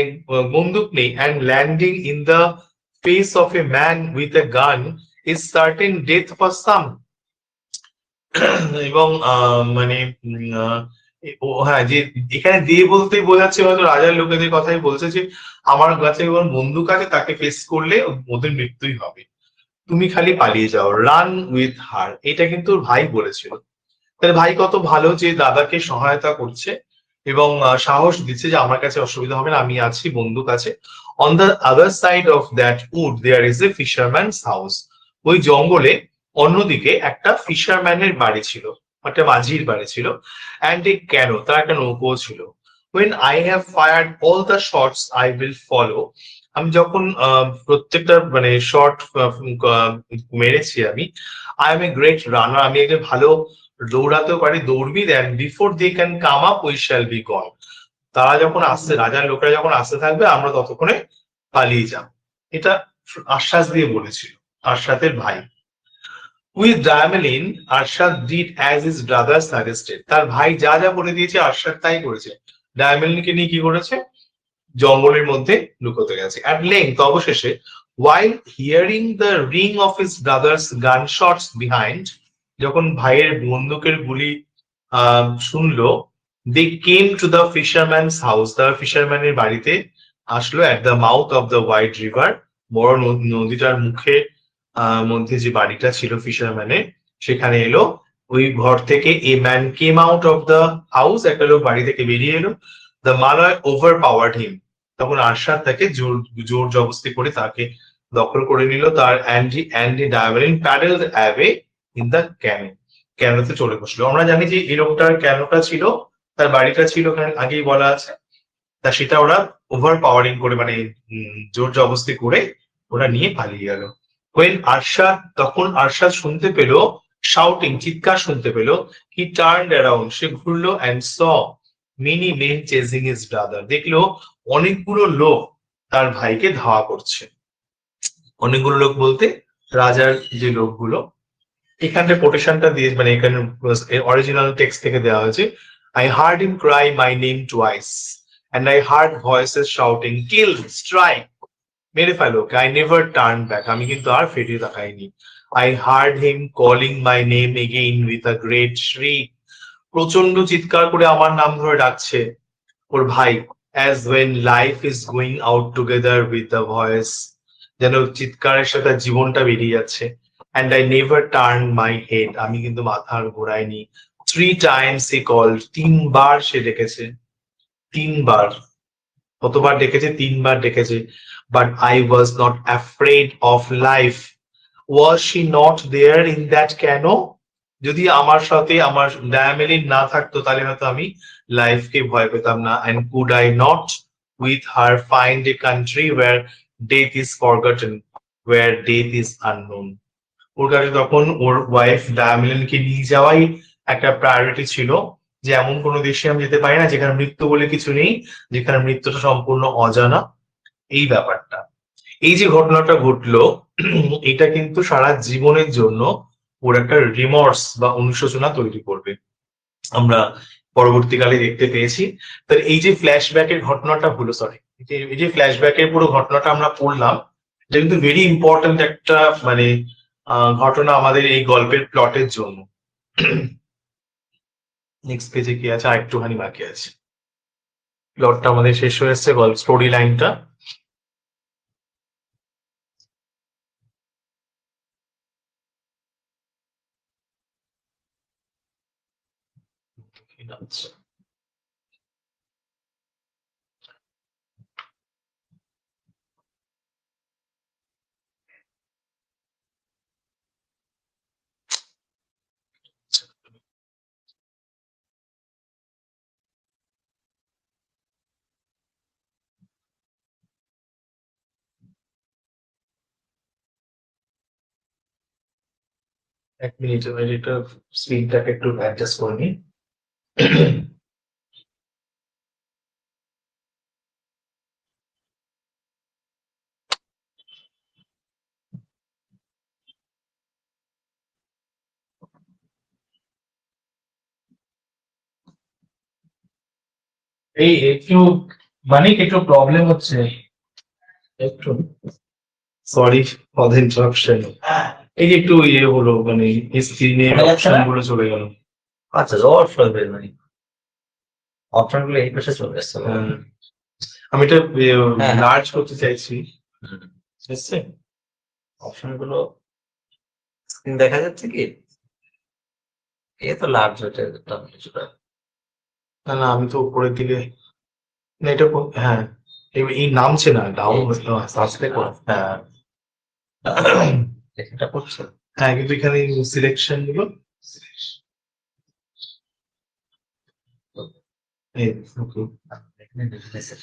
বন্দুক নেই, and landing in the face of a man with a gun is certain death for some। এবং মানে হ্যাঁ, যে এখানে দিয়ে বলতেই বোঝাচ্ছে হয়তো রাজার লোকেদের কথাই বলছে যে আমার কাছে এবং বন্দুক আছে, তাকে ফেস করলে ওদের মৃত্যুই হবে, তুমি খালি পালিয়ে যাও, রান উইথ হার। এটা কিন্তু ওর ভাই বলেছিল। তাহলে ভাই কত ভালো যে দাদাকে সহায়তা করছে এবং সাহস দিচ্ছে যে আমার কাছে অসুবিধা হবে না, আমি আছি, বন্দুক আছে। On the other side of that wood there is a fisherman's house, ওই জঙ্গলে অন্যদিকে একটা ফিশারম্যানের বাড়ি ছিল, একটা মাঝির বাড়ি ছিল। অ্যান্ড এ ক্যানো, তার একটা নৌকো ছিল। when I have fired all the shots I will follow, আমি যখন প্রত্যেকটা মানে শট মেরেছি আমি, I am a great runner, আমি একটা ভালো দৌড়াতেও পারি, দৌড়বি, then before they can come up we shall be gone, তারা যখন আসছে, রাজার লোকেরা যখন আসতে থাকবে আমরা ততক্ষণে পালিয়ে যাব। এটা আশ্বাস দিয়ে বলেছিল আরশাদের ভাই। With Diamelen Arshad did as his brother suggested, তার ভাই যা যা বলে দিয়েছে আরশাদ তাই করেছে। ডায়ামেলিনকে নিয়ে কি করেছে, জঙ্গলের মধ্যে লুকোতে গেছে। অ্যাট লেংথ, অবশেষে, while hearing the ring of his brother's gunshots behind, যখন ভাইয়ের বন্দুকের গুলি শুনলো, they came to the fisherman's house, তারা ফিশারম্যানের বাড়িতে আসলো, at the mouth of the wide river, বড় নদীটার মুখে মধ্যে যে বাড়িটা ছিল ফিশারম্যানের, সেখানে এলো। ওই ঘর থেকে a man came out of the house, একটা লোক বাড়ি থেকে বেরিয়ে এলো। দ্য মালয় ওভার পাওয়ার্ড হিম, তখন আরশাদ তাকে জোর জবরদস্তি করে তাকে দখল করে নিল। তার and Diamelen paddled away in the canoe, ক্যানোতে চলে বসলো। আমরা জানি যে এই লোকটার ক্যানোটা ছিল, তার বাড়িটা ছিল ওখানে, আগেই বলা আছে। তা সেটা ওরা ওভার পাওয়ারিং করে, মানে জোর জবরদস্তি করে ওরা নিয়ে পালিয়ে গেল। ওয়েন আরশাদ, তখন আরশাদ শুনতে পেল শাউটিং, চিৎকার শুনতে পেল, হি টার্নড অ্যারাউন্ড, সে ঘুরলো, and saw many men chasing his brother, দেখলো অনেকগুলো লোক তার ভাইকে ধাওয়া করছে। অনেকগুলো লোক বলতে রাজার যে লোকগুলো, এখানে কোটেশনটা দিয়ে, মানে এখানে অরিজিনাল টেক্সট থেকে দেওয়া হয়েছে, I heard him cry my name twice and I heard voices shouting kill strike, মেরে ফেলো, আই নেভার টার্ন ব্যাক, আমি কিন্তু আর ফিরে তাকাইনি। I heard him calling my name again with a great shriek, প্রচন্ড চিৎকার করে আমার নাম ধরে ডাকছে ওর ভাই, as when life is going out together with the voice, যেন চিৎকারের সাথে জীবনটা বেরিয়ে যাচ্ছে। and I never turned my head, আমি কিন্তু মাথার ঘোরাইনি। 3 times he called, 3 বার সে ডেকেছে, 3 বার, কতবার ডেকেছে, 3 বার ডেকেছে। but I was not afraid of life, was she not there in that cano, যদি আমার সাথে আমার ডায়ামেলিন না থাকতো তাহলে হয়তো আমি লাইফকে ভয় পেতাম না। and could I not with her find a country where death is forgotten, where death is unknown, ওর কাছে তখন ওর ওয়াইফ ডায়ামেলিনকে নিয়ে যাওয়াই একটা প্রায়োরিটি ছিল, যে এমন কোনো দেশে আমি যেতে পারি না যেখানে মৃত্যু বলে কিছু নেই, যেখানে মৃত্যুটা সম্পূর্ণ অজানা, এই ব্যাপারটা। এই যে ঘটনাটা ঘটলো, এটা কিন্তু সারা জীবনের জন্য ওর একটা রিমর্স বা অনুশোচনা তৈরি করবে, আমরা পরবর্তীকালে দেখতে পেয়েছি। তাহলে এই যে ফ্ল্যাশব্যাকের ঘটনাটা হলো, সরি, এই যে ফ্ল্যাশব্যাকের পুরো ঘটনাটা আমরা পড়লাম, এটা কিন্তু ভেরি ইম্পর্টেন্ট একটা মানে ঘটনা আমাদের এই গল্পের প্লটের জন্য। নেক্সট পেজে কি আছে, আর একটুখানি বাকি আছে, প্লটটা আমাদের শেষ হয়ে এসছে, গল্প স্টোরি লাইনটা। আচ্ছা, এক মিনিট, এটা স্ক্রিনটাকে একটু অ্যাডজাস্ট করে নিই। এই একটু মানে একটু প্রবলেম হচ্ছে একটু, সরি ফর দ্য ইন্টারাপশন। এই যে একটু ইয়ে হলো মানে স্ক্রিনের অপশন গুলো চলে গেল। আচ্ছা, জ্বর চলবে মানে অপশন গুলো এই পাশে চলে আসছে। আমি এটা হ্যাঁ। লার্জ করতে চাইছি, বুঝছে? অপশন গুলো স্ক্রিন দেখা যাচ্ছে কি? এ তো লার্জ হচ্ছে কিছুটা। না না, আমি তো উপরের দিকে, না এটা হ্যাঁ এই নামছে না, ডাউন সাবস্ক্রাইব করা, হ্যাঁ এটা করছে। হ্যাঁ, কিন্তু এখানে সিলেকশন গুলো এই ওকে, এখানে দেখতেছে।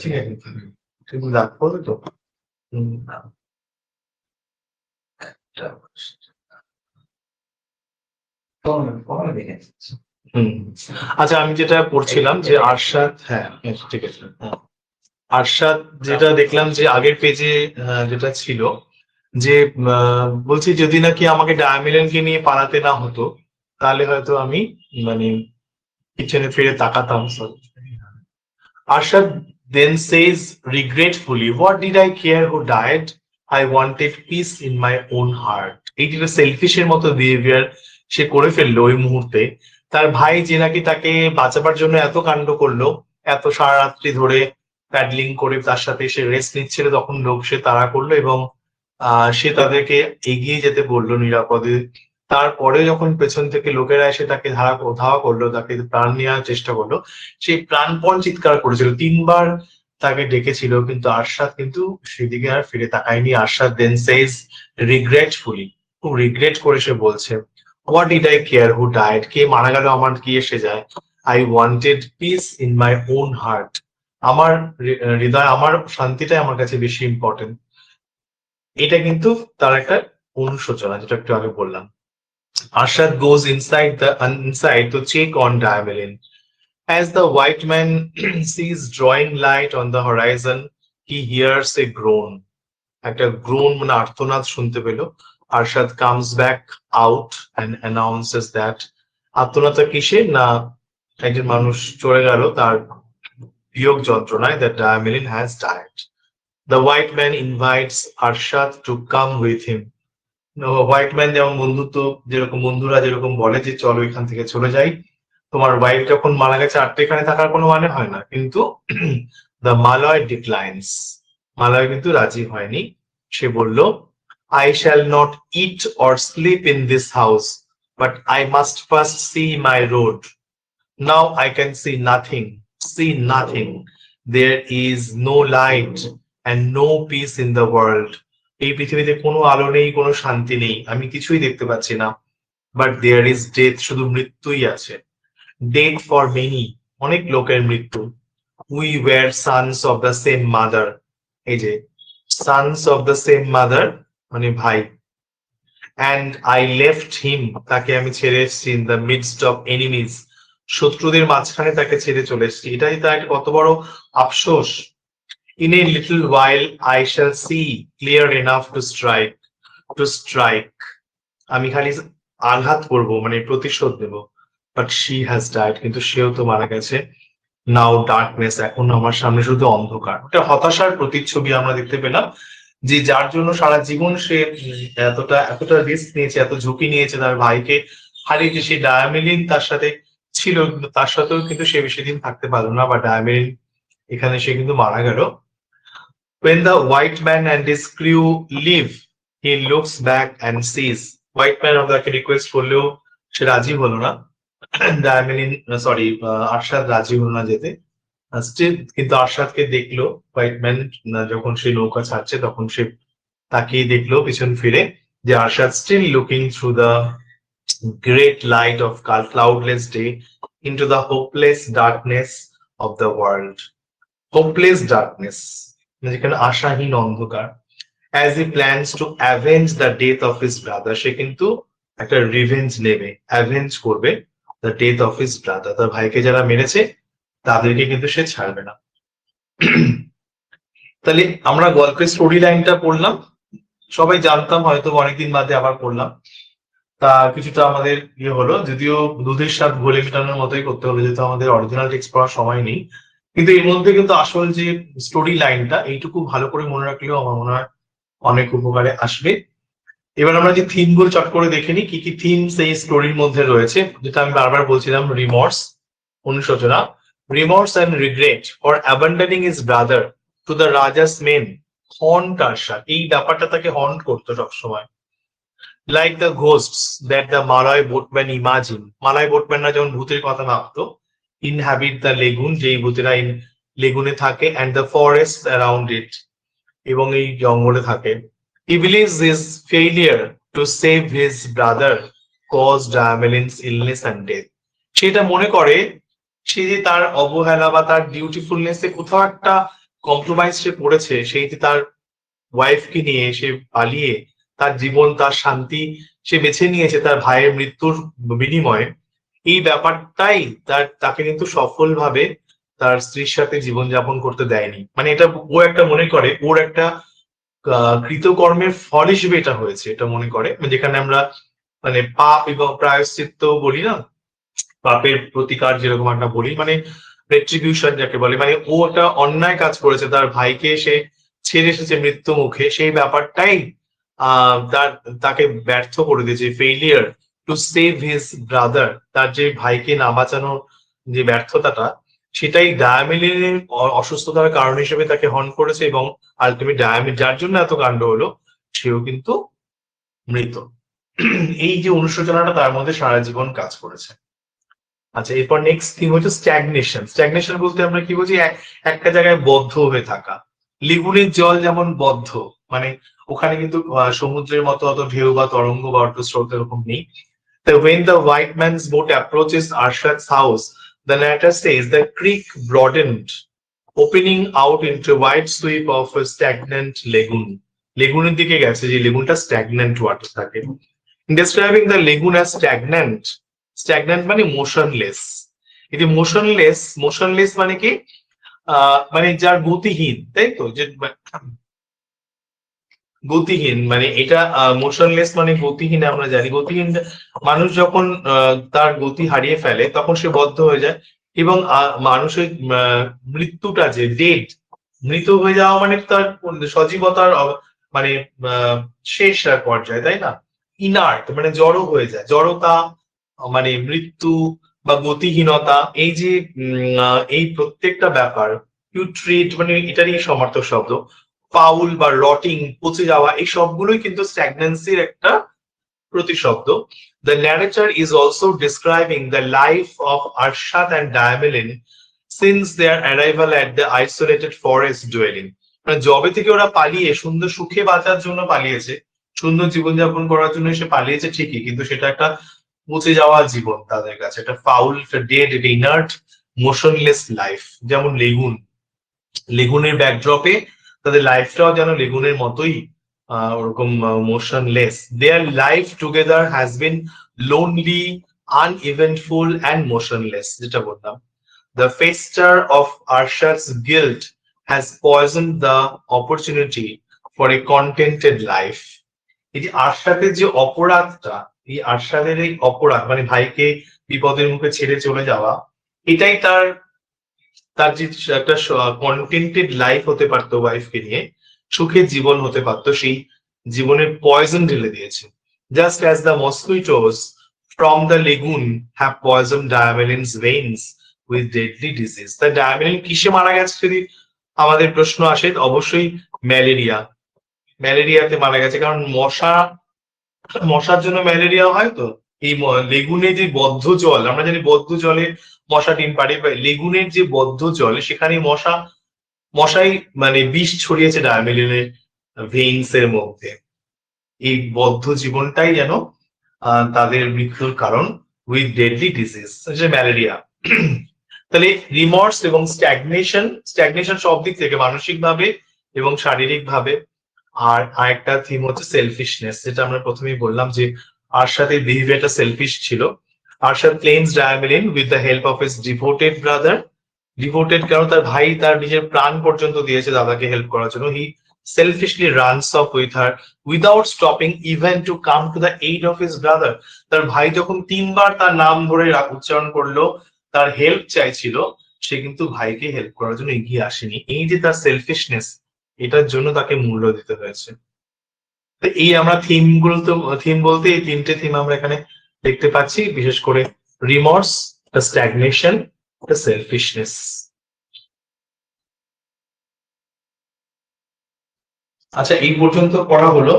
ঠিক আছে, তুমি রাগ করবে তো? আচ্ছা, আমি যেটা পড়ছিলাম যে আরশাদ, হ্যাঁ ঠিক আছে, আরশাদ যেটা দেখলাম যে আগের পেজে যেটা ছিল যে বলছি যদি নাকি আমাকে ডায়ামিলেনকে নিয়ে পালাতে না হতো তাহলে হয়তো আমি মানে পিছনে ফিরে তাকাতাম। Arshad then says regretfully, "What did I care who died? I wanted peace in my own heart." এই যে সেলফিশের মতো বিহেভিয়ার সে করে ফেললো ওই মুহূর্তে। তার ভাই যে নাকি তাকে বাঁচাবার জন্য এত কাণ্ড করলো, এত সারা রাত্রি ধরে প্যাডলিং করে তার সাথে সে রেস্ট নিচ্ছিল, তখন লোক সে তাড়া করলো এবং সে তাদেরকে এগিয়ে যেতে বললো নিরাপদে। তারপরে যখন পেছন থেকে লোকেরা এসে তাকে ধাওয়া করলো, তাকে প্রাণ নেওয়ার চেষ্টা করলো, সেই প্রাণপণ চিৎকার করেছিল, 3 বার তাকে ডেকেছিল, কিন্তু আরশাদ কিন্তু সেদিকে আর ফিরে তাকায়নি। আরশাদ দেন সেজ রিগ্রেটফুলি, খুব রিগ্রেট করে সে বলছে, what did I care who died, কে মারা গেল আমার কি এসে যায়, I wanted peace in my own heart, আমার হৃদয়, আমার শান্তিটাই আমার কাছে বেশি ইম্পর্টেন্ট। এটা কিন্তু তার একটা অনুশোচনা, যেটা একটু আগে বললাম। Arshad goes inside to check on Diamond. As the white man sees drawing light on the horizon, he hears a groan. একটা groan মানে আর্তনাদ শুনতে পেল। Arshad comes back out and announces that আর্তনাদটা কিসে না একজন মানুষ চলে গেল তার বিয়োগ যন্ত্রণায়, that Diamond has died. The white man invites Arshad to come with him. White man যেমন বন্ধুত্ব, যেরকম বন্ধুরা যেরকম বলে যে চলো এখান থেকে চলে যাই, তোমার ওয়াইফ যখন মারা গেছে আর তো এখানে থাকার কোনো মানে হয় না, কিন্তু দ্য মালয় ডিক্লাইন্স, মালয় কিন্তু রাজি হয়নি। সে বলল, I shall not eat or sleep in this house, but I must first see my road. Now I can see nothing, there is no light and no peace in the world. এই পৃথিবীতে কোনো আলো নেই, কোনো শান্তি নেই, আমি কিছুই দেখতে পাচ্ছি না। বাট দেয়ার ইজ ডেথ, শুধু মৃত্যুই আছে। ডেথ ফর মেনি, অনেক লোকের মৃত্যু। We were Sans of the same mother, এই যে Sans of the same mother মানে ভাই। অ্যান্ড আই লেফট হিম, তাকে আমি ছেড়ে এসেছি, in the midst of enemies, শত্রুদের মাঝখানে তাকে ছেড়ে চলে এসেছি। এটাই তার কত বড় আফসোস। In a little while I shall see clear enough to strike. আমি খালি আঘাত করবো মানে প্রতিশোধ নেব। But she has died, কিন্তু সেও তো মারা গেছে। Now darkness, এখন আমার সামনে শুধু অন্ধকার। একটা হতাশার প্রতিচ্ছবি আমরা দেখতে পেলাম, যে যার জন্য সারা জীবন সে এতটা রিস্ক নিয়েছে, এত ঝুঁকি নিয়েছে, তার ভাইকে হারিয়েছে। সে ডায়ামিলিন তার সাথে ছিল, কিন্তু তার সাথেও কিন্তু সে বেশি দিন থাকতে পারলো না, বা ডায়ামিলিন এখানে সে কিন্তু মারা গেল। When the white man and his crew leave, he looks back and sees. White man ওদেরকে রিকোয়েস্ট করলেও সে রাজি হলো না, সরি আরশাদ রাজি হলো না যেতে। স্টিল কিন্তু আরশাদকে দেখলো হোয়াইট ম্যান, যখন সে নৌকা ছাড়ছে তখন সে তাকিয়ে দেখলো পিছন ফিরে, যে Arsat still looking through the great light of cloudless day into the hopeless darkness of the world. Hopeless darkness, যেখানে আশাহীন অন্ধকার। As he plans to avenge the death of his brother, সে কিন্তু একটা রিভেঞ্জ নেবে, অ্যাভেঞ্জ করবে the death of his brother, তার ভাইকে যারা মেরেছে তাদেরকে কিন্তু সে ছাড়বে না। তাহলে আমরা গল্পের স্টোরি লাইনটা পড়লাম, সবাই জানতাম হয়তো, অনেকদিন বাদে আবার পড়লাম। তা কিছুটা আমাদের ইয়ে হলো, যদিও দুধের স্বাদ ঘোলে মেটানোর মতোই করতে হবে, যেহেতু আমাদের অরিজিনাল টেক্সট পড়ার সময় নেই। কিন্তু এর মধ্যে কিন্তু আসল যে স্টোরি লাইনটা এইটুকু ভালো করে মনে রাখলেও আমার মনে হয় অনেক উপকারে আসবে। এবার আমরা যে থিম গুলো চট করে দেখে নিই, কি কি থিমস এই স্টোরির মধ্যে রয়েছে। যেটা আমি বারবার বলছিলাম, রিমর্স, অনুশোচনা, remorse and regret for abandoning his brother to the rajah's men haunt Arsat. এই ব্যাপারটা তাকে হন্ট করতো সবসময়। Like the ghosts that the Malay boatman imagine, Malay বোটম্যানরা যেমন ভূতের কথা ভাবতো, ইনহ্যাবিট দ্য লেগুন, যেই ভূতেরা লেগুনে থাকে, অ্যান্ড দ্য ফরেস্ট অ্যারাউন্ড ইট, এবং এই জঙ্গলে থাকে। He believes his failure to save his brother caused Diameline's illness and death. সেটা মনে করে সে যে তার অবহেলা বা তার ডিউটিফুলনেস এ কোথাও একটা কম্প্রোমাইজ সে করেছে, সেই যে তার ওয়াইফকে নিয়ে সে পালিয়ে তার জীবন, তার শান্তি সে বেছে নিয়েছে তার ভাইয়ের মৃত্যুর বিনিময়ে। এই ব্যাপারটাই তাকে কিন্তু সফলভাবে তার স্ত্রীর সাথে জীবনযাপন করতে দেয়নি। মানে এটা ও একটা মনে করে ওর একটা কৃতকর্মের ফল হিসেবে এটা হয়েছে, এটা মনে করে। যেখানে আমরা মানে পাপ এবং প্রায়শ্চিত্ত বলি না, পাপের প্রতিকার যেরকম একটা বলি, মানে রেট্রিবিউশন যাকে বলে, মানে ও একটা অন্যায় কাজ করেছে, তার ভাইকে সে ছেড়ে এসেছে মৃত্যু মুখে, সেই ব্যাপারটাই তাকে ব্যর্থ করে দিয়েছে। Failure to save his brother, তার যে ভাইকে না বাঁচানোর যে ব্যর্থতাটা, সেটাই ডায়ামিলিনের অসুস্থতার কারণ হিসেবে তাকে হর্ন করেছে, এবং আলটিমেট ডায়ামিল যার জন্য এত কাণ্ড হলো সেও কিন্তু মৃত। এই যে অনুশোচনাটা তার মধ্যে সারা জীবন কাজ করেছে। আচ্ছা, এরপর নেক্সট থিম হচ্ছে স্ট্যাগনেশন। স্ট্যাগনেশন বলতে আমরা কি বুঝি? একটা জায়গায় বদ্ধ হয়ে থাকা। লেগুনের জল যেমন বদ্ধ, মানে ওখানে কিন্তু সমুদ্রের মতো অত ঢেউ বা তরঙ্গ বা অত স্রোত এরকম নেই। When the white man's boat approaches Arshad's house, the narrator says the creek broadened, opening out into a wide sweep of a stagnant lagoon. লেগুনের দিকে গেছে, যে লেগুনটা স্ট্যাগন্যান্ট ওয়াটার থাকে। Describing the lagoon as stagnant, stagnant মানে মোশনলেস। এটি মোশনলেস মানে কি? মানে যার গতিহীন, তাই তো, যে গতিহীন, মানে এটা মোশনলেস মানে গতিহীন। আমরা জানি গতিহীন মানুষ যখন তার গতি হারিয়ে ফেলে তখন সে বদ্ধ হয়ে যায়, এবং মানুষের মৃত্যুটা যে ডেড, মৃত হয়ে যাওয়া মানে তার সজীবতার মানে শেষ পর্যায়ে, তাই না? ইনার্ট মানে জড়ো হয়ে যায়, জড়তা মানে মৃত্যু বা গতিহীনতা। এই যে এই প্রত্যেকটা ব্যাপার, পিউট্রিড মানে এটারই সমার্থক শব্দ, ফাউল বা রটিং পচে যাওয়া, এই সবগুলোই কিন্তু স্ট্যাগন্যান্সির একটা প্রতিশব্দ। The narrator is also describing the life of Arshad and Diamilin since their arrival at the isolated forest dwelling. মানে যবে থেকে ওরা পালিয়ে সুন্দর সুখে বাঁচার জন্য পালিয়েছে, সুন্দর জীবনযাপন করার জন্য সে পালিয়েছে ঠিকই, কিন্তু সেটা একটা পচে যাওয়া জীবন তাদের কাছে, একটা ফাউল, একটা ডেড, একটা ইনার্ট মোশনলেস লাইফ। যেমন লেগুনের ব্যাকড্রপে তাদের লাইফটাও যেন লেগুনের মতোই ওরকম motionless. Their life together has been lonely, uneventful and motionless, যেটা বললাম। The fester of Arsat's guilt has poisoned the opportunity for a contented life. এই যে আরশাদের যে অপরাধটা, এই আরশাদের এই অপরাধ মানে ভাইকে বিপদের মুখে ছেড়ে চলে যাওয়া, এটাই তার যে একটা কন্টেন্টেড লাইফ হতে পারতো, ওয়াইফকে নিয়ে সুখের জীবন হতে পারতো, সেই জীবনের পয়জন ঢেলে দিয়েছে। Just as the mosquitoes from the lagoon have poison Diamelen's veins with deadly disease. তাই ডায়ামেলিন কিসে মারা গেছে যদি আমাদের প্রশ্ন আসে, অবশ্যই ম্যালেরিয়াতে মারা গেছে। কারণ মশার জন্য ম্যালেরিয়া হয়। তো এই লেগুনে যে বদ্ধ জল, আমরা জানি বদ্ধ জলে মশা ডিম পাড়ে, লেগুনের যে বদ্ধ জল সেখানে মশাই মানে বিষ ছড়িয়েছে ডায়ামেলিনের ভেইনস এর মধ্যে। এই বদ্ধ জীবনটাই যেন তাদের মৃত্যুর কারণ, উইথ ডেডলি ডিজিজ, ম্যালেরিয়া। তাহলে রিমর্স এবং স্ট্যাগনেশন সব দিক থেকে, মানসিক ভাবে এবং শারীরিক ভাবে। আর আরেকটা থিম হচ্ছে সেলফিশনেস, যেটা আমরা প্রথমেই বললাম যে আরশাদের বিহেভিয়ারটা সেলফিশ ছিল। Arsat claims Diamelen with the help of his devoted brother. Devoted কারণ তার ভাই তার নিজের প্রাণ পর্যন্ত দিয়েছে দাদাকে হেল্প করার জন্য। হি selfishly runs off with her without stopping even to come to the aid of his brother. তার ভাই যখন 3বার তার নাম ধরে উচ্চারণ করলো, তার হেল্প চাইছিল, সে কিন্তু ভাইকে হেল্প করার জন্য এগিয়ে আসেনি। এই যে তার সেলফিশনেস, এটার জন্য তাকে মূল্য দিতে হয়েছে। তো এই আমরা থিম বলতে এই 3টে থিম আমরা এখানে দেখতে পাচ্ছি, বিশেষ করে রিমর্স, স্ট্যাগনেশন, সেলফিশনেস। আচ্ছা, এই পর্যন্ত পড়া হলো।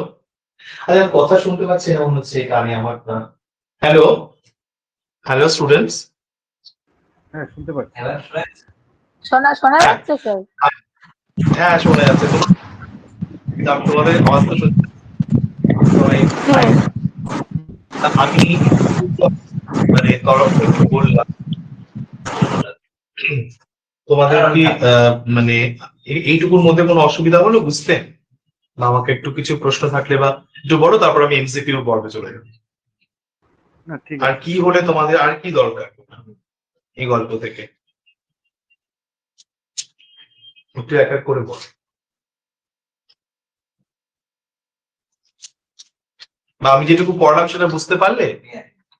আচ্ছা, কথা শুনতে পাচ্ছি না মনে হচ্ছে কানে আমার। Hello hello students. হ্যাঁ শুনতে পাচ্ছি। শোনা যাচ্ছে স্যার? হ্যাঁ শোনা যাচ্ছে। তোমাদের আওয়াজ তো শুনতে আমি মানে তরফ থেকে বললাম, তোমাদের কি মানে এইটুকুর মধ্যে কোনো অসুবিধা হলো বুঝতে? বা আমাকে একটু কিছু প্রশ্ন থাকলে বা একটু বলো, তারপর আমি এমসিকিউ পর্বে চলে যাবো। না ঠিক আর আছে। কি হলে তোমাদের আর কি দরকার এই গল্প থেকে, একটু এক এক করে বল। বা আমি যেটুকু পড়লাম সেটা বুঝতে পারলে?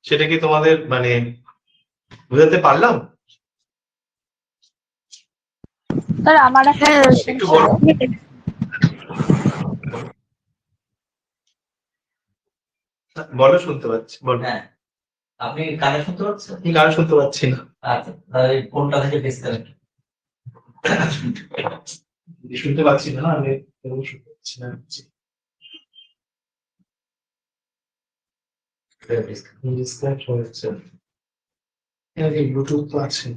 সেটা কি তোমাদের মানে বুঝাতে পারলাম? স্যার আমার একটা কোশ্চেন একটু ছিল। বলো। বলো, শুনতে পাচ্ছি, বলো। হ্যাঁ, আপনি কানে শুনতে পাচ্ছেন? আমি গান শুনতে পাচ্ছি না। আচ্ছা, তাহলে ফোনটা থেকে ডিসকানেক্ট। শুনতে পাচ্ছি না, আমি শুনতে পাচ্ছি না। ডিসকানেক্ট হয়েছে। ব্লুটুথ তো আছে।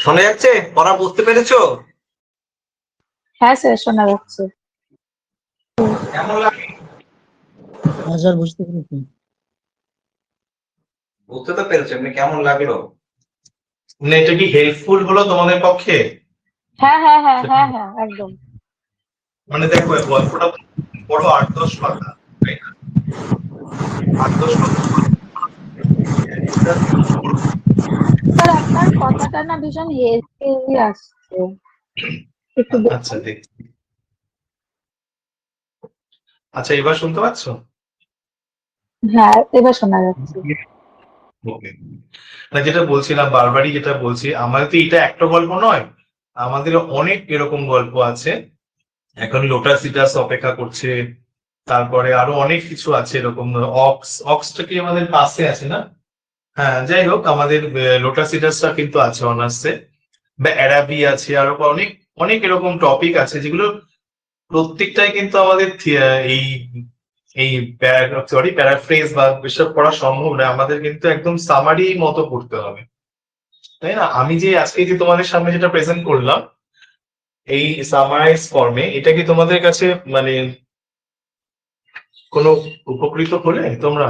শোনা যাচ্ছে? পড়া বুঝতে পেরেছো? হ্যাঁ স্যার শোনা যাচ্ছে। কেমন লাগে? হ্যাঁ স্যার বুঝতে পেরেছি। বুঝতে তো পেরেছো, এমনি কেমন লাগলো? মানে এটা কি হেল্পফুল হলো তোমাদের পক্ষে? হ্যাঁ একদম। মানে দেখো, গল্পটা বড় 8-10 পাতা, তাই না? 8-10 পাতা। স্যার আপনার কথাটা না ভীষণ হেজি আসছে, একটু আচ্ছা দেখছি। আচ্ছা, এবার শুনতে পাচ্ছ? হ্যাঁ এবার শোনা যাচ্ছে। ওকে। না, যেটা বলছিলাম, বারবারই যেটা বলছি, আমাদের তো এটা একটা গল্প নয়, আমাদের অনেক এরকম গল্প আছে। এখন লোটাসিটাস অপেক্ষা করছে, তারপরে আরো অনেক কিছু আছে এরকম। অক্সটা কি আমাদের পাশে আছে না? হ্যাঁ, যাই হোক, আমাদের লোটাসিটাসটা কিন্তু আছে অনার্সে, বা অ্যারাবি আছে, আরো অনেক অনেক এরকম টপিক আছে যেগুলো প্রত্যেকটাই কিন্তু আমাদের এই এই প্যারাফ্রেজ বা এসব পড়া সম্ভব নয়, আমাদের কিন্তু একদম সামারি মতো পড়তে হবে, তাই না? আমি যে আজকে যে তোমাদের সামনে যেটা প্রেজেন্ট করলাম এই সামারাইজ ফর্মে, এটা কি তোমাদের কাছে মানে কোনো উপকৃত হলে তোমরা?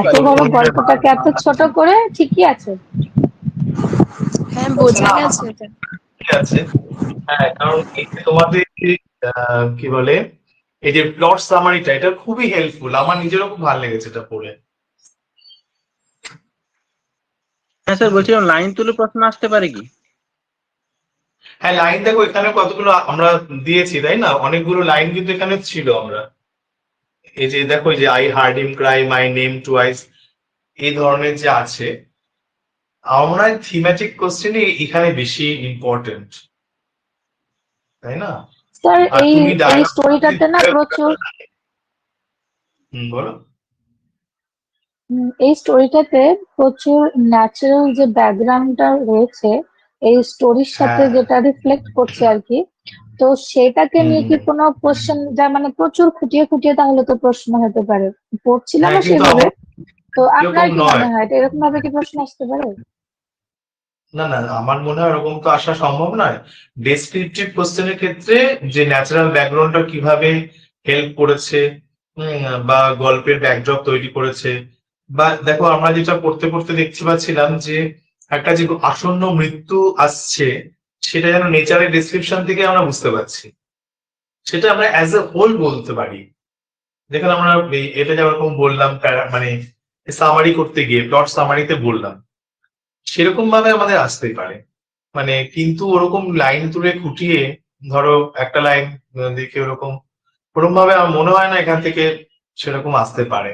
এত বড় গল্পটাকে এত ছোট করে ঠিকই আছে। হ্যাঁ বোঝা গেছে এটা। ঠিক আছে। হ্যাঁ, কারণ এই যে তোমাদের কি বলে, এই যে প্লট সামারিটা, এটা খুবই হেল্পফুল, আমার নিজেরও খুব ভালো লেগেছে এটা পড়ে। হ্যাঁ স্যার বলছিলাম লাইন তুলে প্রশ্ন আসতে পারে কি? হ্যাঁ, লাইন দেখো এখানে কতগুলো আমরা দিয়েছি, তাই না? অনেকগুলো লাইন কিন্তু এখানে ছিল। আমরা এই যে দেখো, এই যে I heard him cry my name twice, এই ধরনের যে আছে, আমরা থিমেটিক কোশ্চেনই এখানে বেশি ইম্পর্টেন্ট, তাই না? স্যার আর এই তুমি এই স্টোরিটাতে না প্রচুর বলো। এই স্টোরিটাতে প্রচুর ন্যাচারাল যে ব্যাকগ্রাউন্ডটা রয়েছে এই স্টোরির সাথে হ্যাঁ। যেটা রিফ্লেক্ট করছে আর কি, তো সেটাকে নিয়ে কি কোনো কোশ্চেন, যা মানে প্রচুর খুঁটিয়ে খুঁটিয়ে তাহলে তো প্রশ্ন হতে পারে, পড়ছিলাম হ্যাঁ, কিন্তু সেভাবে। তো আপনার এরকম কি নয়। মনে হয় এটা এরকম ভাবে কি প্রশ্ন আসতে পারে? না না, আমার মনে হয় ওরকম তো আসা সম্ভব নয়। ডেসক্রিপটিভ কোশ্চেনের ক্ষেত্রে যে ন্যাচারাল ব্যাকগ্রাউন্ডটা কিভাবে হেল্প করেছে, বা গল্পের ব্যাকড্রপ তৈরি করেছে, বা দেখো আমরা যেটা পড়তে পড়তে দেখতে পাচ্ছিলাম যে একটা যে আসন্ন মৃত্যু আসছে, সেটা যেন নেচারের ডেসক্রিপশন থেকে আমরা বুঝতে পারছি, সেটা আমরা অ্যাজ এ হোল বলতে পারি। যেখানে আমরা এটা যেরকম বললাম মানে সামারি করতে গিয়ে প্লট সামারিতে বললাম, সেরকম ভাবে আমাদের আসতেই পারে। মানে কিন্তু ওরকম লাইন তুলে খুঁটিয়ে ধরো একটা লাইন দেখে ওরকম ভাবে আমার মনে হয় না এখান থেকে সেরকম আসতে পারে,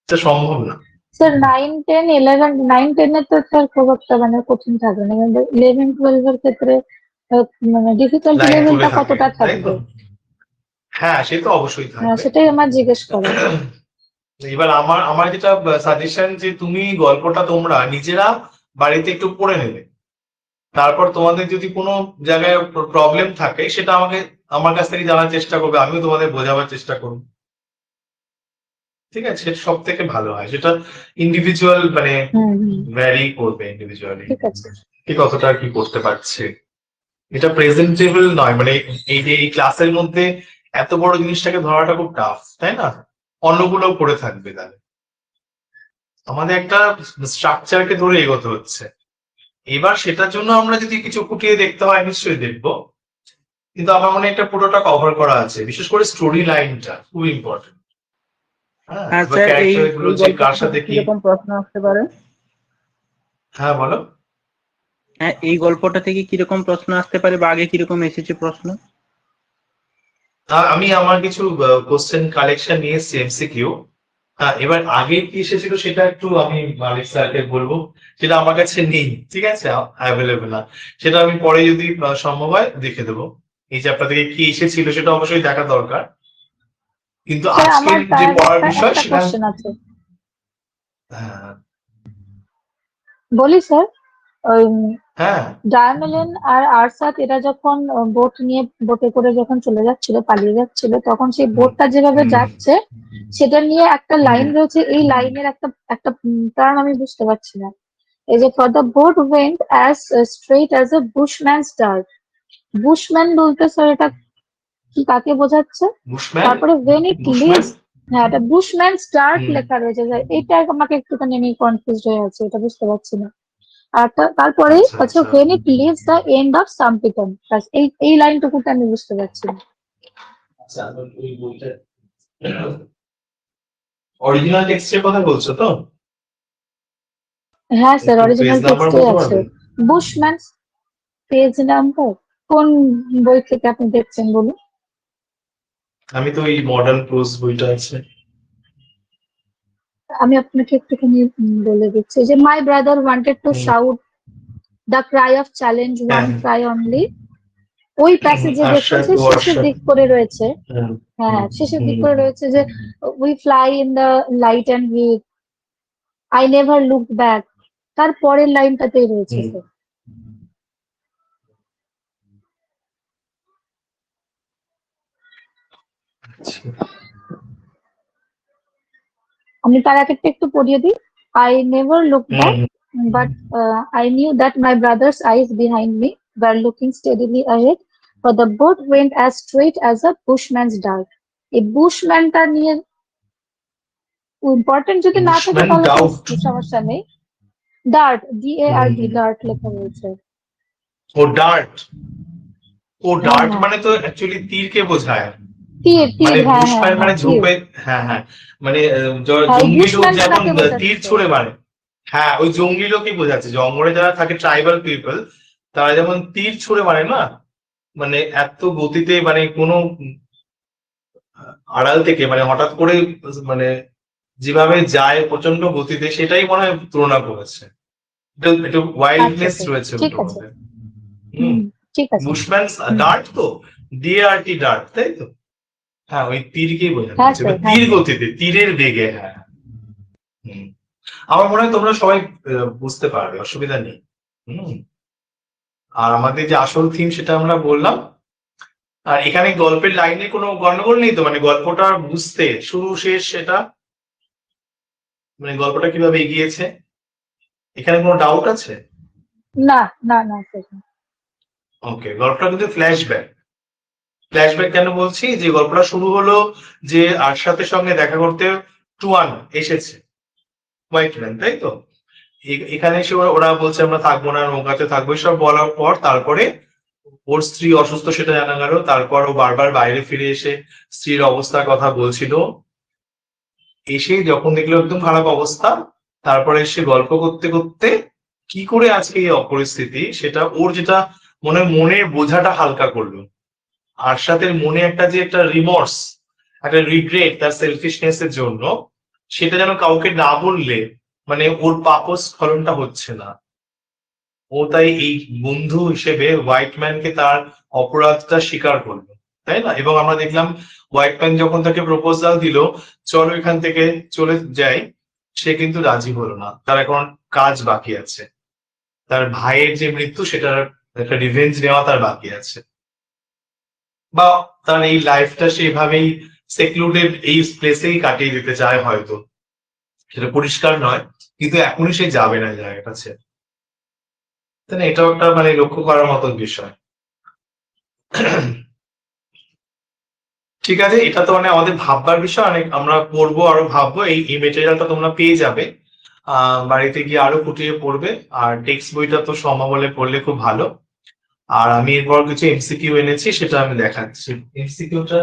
এটা সম্ভব না। স্যার 9, 10, 11, 9, 10 এর তো স্যার খুব একটা মানে কঠিন থাকবে না, কিন্তু 11, 12 এর ক্ষেত্রে মানে ডিফিকাল্টি লাইন তুলে লেভেলটা থাকে, কতটা তাই তো? থাকবে? হ্যাঁ, সে তো অবশ্যই থাকবে। সেটাই আমার জিজ্ঞেস করা। এবার আমার আমার যেটা সাজেশন, যে তুমি গল্পটা তোমরা নিজেরা বাড়িতে একটু পড়ে নেবে, তারপর তোমাদের যদি কোনো জায়গায় প্রবলেম থাকে সেটা আমার কাছ থেকে জানার চেষ্টা করবে, আমিও তোমাদের বোঝাবার চেষ্টা করবো। ঠিক আছে, সেটা সব থেকে ভালো হয়, সেটা ইন্ডিভিজুয়াল মানে হুম হুম, ভ্যারি করবে ইন্ডিভিজুয়ালি, ঠিক আছে। কি কতটা কি করতে পারছে। এটা প্রেজেন্টেবল নয়, মানে এই যে এই ক্লাসের মধ্যে এত বড় জিনিসটাকে ধরাটা খুব টাফ, তাই না? অন্যগুলো পড়ে থাকবে, তাহলে আমাদের একটা স্ট্রাকচারকে ধরে এগোতে হচ্ছে। এবার সেটার জন্য আমরা যদি কিছু খুঁটিয়ে দেখতে হয় নিশ্চয়ই দেখবো, কিন্তু আমার মনে হয় এটা পুরোটা কভার করা আছে, বিশেষ করে স্টোরি লাইনটা খুব ইম্পর্টেন্ট। হ্যাঁ, আর এবার স্যার এই ক্যারেক্টার গুলো এই যে কার গল্পটা সাথে থেকে কি। কিরকম প্রশ্ন আসতে পারে? হ্যাঁ, বলো। হ্যাঁ, এই গল্পটা থেকে কিরকম প্রশ্ন আসতে পারে বা আগে কিরকম এসেছে প্রশ্ন? আমি আমার কিছু কোশ্চেন কালেকশন নিয়ে এসেছি, এমসিকিউ। হ্যাঁ, এবার আগে কি এসেছিল সেটা একটু আমি মালিক স্যারকে বলবো, সেটা আমার কাছে নেই, ঠিক আছে, অ্যাভেলেবেল না। সেটা আমি পরে যদি সম্ভব হয় দেখে দেবো। এই চ্যাপ্টার থেকে কি এসেছিল সেটা অবশ্যই দেখা দরকার, কিন্তু স্যার আজকের আমার তার যে আগে পড়ার একটা বিষয় একটা সেখানে। কোশ্চেন আছে, হ্যাঁ, বলি স্যার। ওই হ্যাঁ, ডায়ামেলন আর আরসাত এরা যখন বোটে করে যখন চলে যাচ্ছিল, পালিয়ে যাচ্ছিল, তখন সেই হুম, বোটটা যেভাবে হুম, যাচ্ছে সেটা নিয়ে একটা হুম। লাইন রয়েছে, এই লাইনের একটা একটা টার্ম আমি বুঝতে পারছি না। এই যে for the boat went as straight as a bushman's dart, bushman বলতে স্যার এটা কি, কাকে বোঝাচ্ছে? বুশম্যান। তারপরে when it বুশম্যান। leaves, হ্যাঁ, এটা বুশম্যানস ডার্ট হুম। লেখা রয়েছে স্যার, এটা আমাকে একটুখানি আমি কনফিউজ হয়ে আছি, এটা বুঝতে পারছি না। আর তারপরে আচ্ছা, আচ্ছা, আচ্ছা, when it leaves the end of Sampitan, ব্যাস এই লাইনটুকুটা আমি বুঝতে পারছি না। আচ্ছা, ওই বইটা অরিজিনাল টেক্সটের কথা বলছো তো? হ্যাঁ স্যার, একটু পেজ অরিজিনাল নাম্বার টেক্সটে বলতে আছে পারবে? বুশম্যানস, পেজ নাম্বার কোন বই থেকে আপনি দেখছেন বলুন? আমি তো এই মডার্ন প্রোজ বইটা আছে। আমি আপনাকে একটুখানি বলে দিচ্ছি যে my brother wanted to hmm, shout the cry of challenge, one হ্যাঁ, ক্রাই অনলি। ওই প্যাসেজে দেখুন আশাদ যে শেষের ওয়ারশাদ। দিক করে রয়েছে, হুম, হ্যাঁ হুম, হ্যাঁ, শেষের দিক হুম। করে রয়েছে যে we fly in the light and we I never look back, তার পরের লাইনটাতেই রয়েছে হুম। স্যার। আচ্ছা। আমি তার এক একটা একটু পড়িয়ে দিই। I never look back, hmm, but I knew that my brother's eyes behind me were looking steadily ahead, for the boat went as straight as a bushman's dart. এই বুশম্যানটা নিয়ে ইম্পর্টেন্ট যদি না থাকে বুশম্যান তাহলে ডাউট। তো সমস্যা নেই। ডার্ট, DART, হুম। ডার্ট লেখা রয়েছে। ও ডার্ট। ও হ্যাঁ ডার্ট হ্যাঁ, মানে তো অ্যাকচুয়ালি তীরকে বোঝায়। তীর তীর, মানে হ্যাঁ হ্যাঁ বুশম্যান হ্যাঁ, মানে তীর। ঝোপে। হ্যাঁ, হ্যাঁ, মানে হ্যাঁ, এই জঙ্গলি লোক বুশম্যানটা যেমন কাকে তীর বোঝাচ্ছে? ছুঁড়ে মারে। হ্যাঁ, ওই জঙ্গলি লোকই বোঝাচ্ছে, জঙ্গলে যারা থাকে ট্রাইবাল পিপল, তারা যেমন তীর ছুঁড়ে মারে না, মানে এত গতিতে, মানে কোনো আড়াল থেকে মানে হঠাৎ করে, মানে যেভাবে যায় প্রচন্ড গতিতে, সেটাই মনে হয় তুলনা করেছে। একটু আচ্ছা ওয়াইল্ডনেস স্যার, রয়েছে ঠিক ওটার আছে। মধ্যে। হুম। হুম, ঠিক আছে। বুশম্যান হুম, ডার্ট তো, DART ডার্ট, তাই তো? হ্যাঁ, ওই তীরকেই বোঝানো হ্যাঁ হচ্ছে, স্যার, এবার হ্যাঁ তীর স্যার। গতিতে, তীরের বেগে। হ্যাঁ। হুম। আমার মনে হয় তোমরা সবাই বুঝতে পারবে, অসুবিধা নেই। হুম। আর আমাদের যে আসল থিম সেটা আমরা বললাম। আর এখানে গল্পের লাইনে কোনো গন্ডগোল নেই তো, মানে গল্পটা বুঝতে শুরু শেষ সেটা, মানে গল্পটা কিভাবে এগিয়েছে, এখানে কোনো ডাউট আছে? না না না স্যার। ওকে, গল্পটা কিন্তু ফ্ল্যাশব্যাক। ফ্ল্যাশব্যাক কেন বলছি, যে গল্পটা শুরু হলো যে আরশাদের সঙ্গে দেখা করতে টুয়ান এসেছে, হোয়াইট ম্যান, তাই তো? এখানে এসে ওরা বলছে আমরা থাকবো না, নৌকাতে থাকবো, সব বলার পর তারপরে ওর স্ত্রী অসুস্থ সেটা জানা গেল, তারপর ও বারবার বাইরে ফিরে এসে স্ত্রীর অবস্থার কথা বলছিল, এসে যখন দেখলো একদম খারাপ অবস্থা, তারপরে সে গল্প করতে করতে কি করে আজকে এই অপরিস্থিতি, সেটা ওর যেটা মনের বোঝাটা হালকা করলো। আরশাদের মনে একটা রিমর্স, একটা রিগ্রেট তার সেলফিশনেস এর জন্য, সেটা যেন কাউকে না বললে মানে ওর পাপস্খলনটা হচ্ছে না। ও তাই এই বন্ধু হিসেবে হোয়াইট ম্যানকে তার অপরাধটা স্বীকার করলো, তাই না? এবং আমরা দেখলাম হোয়াইট ম্যান যখন তাকে প্রপোজাল দিল চলো এখান থেকে চলে যাই, সে কিন্তু রাজি হলো না, তার এখন কাজ বাকি আছে, তার ভাইয়ের যে মৃত্যু সেটার একটা রিভেঞ্জ নেওয়া তার বাকি আছে, বা তার এই লাইফটা সেভাবেই সেক্লুডেড এই প্লেসেই কাটিয়ে দিতে চায় হয়তো, সেটা পরিষ্কার নয়, কিন্তু এখনই সে যাবে না জায়গাটা ছেড়ে। তাই না? এটাও একটা মানে লক্ষ্য করার মতন বিষয়। ঠিক আছে, এটা তো মানে আমাদের ভাববার বিষয়, অনেক আমরা পড়বো আরো ভাববো। এই মেটেরিয়ালটা তোমরা পেয়ে যাবে, বাড়িতে গিয়ে আরো খুঁটিয়ে পড়বে। আর টেক্সট বইটা তো সম্ভব হলে পড়লে খুব ভালো। আর আমি এরপর কিছু এমসিকিউ এনেছি, সেটা আমি দেখাচ্ছি। এমসিকিউটা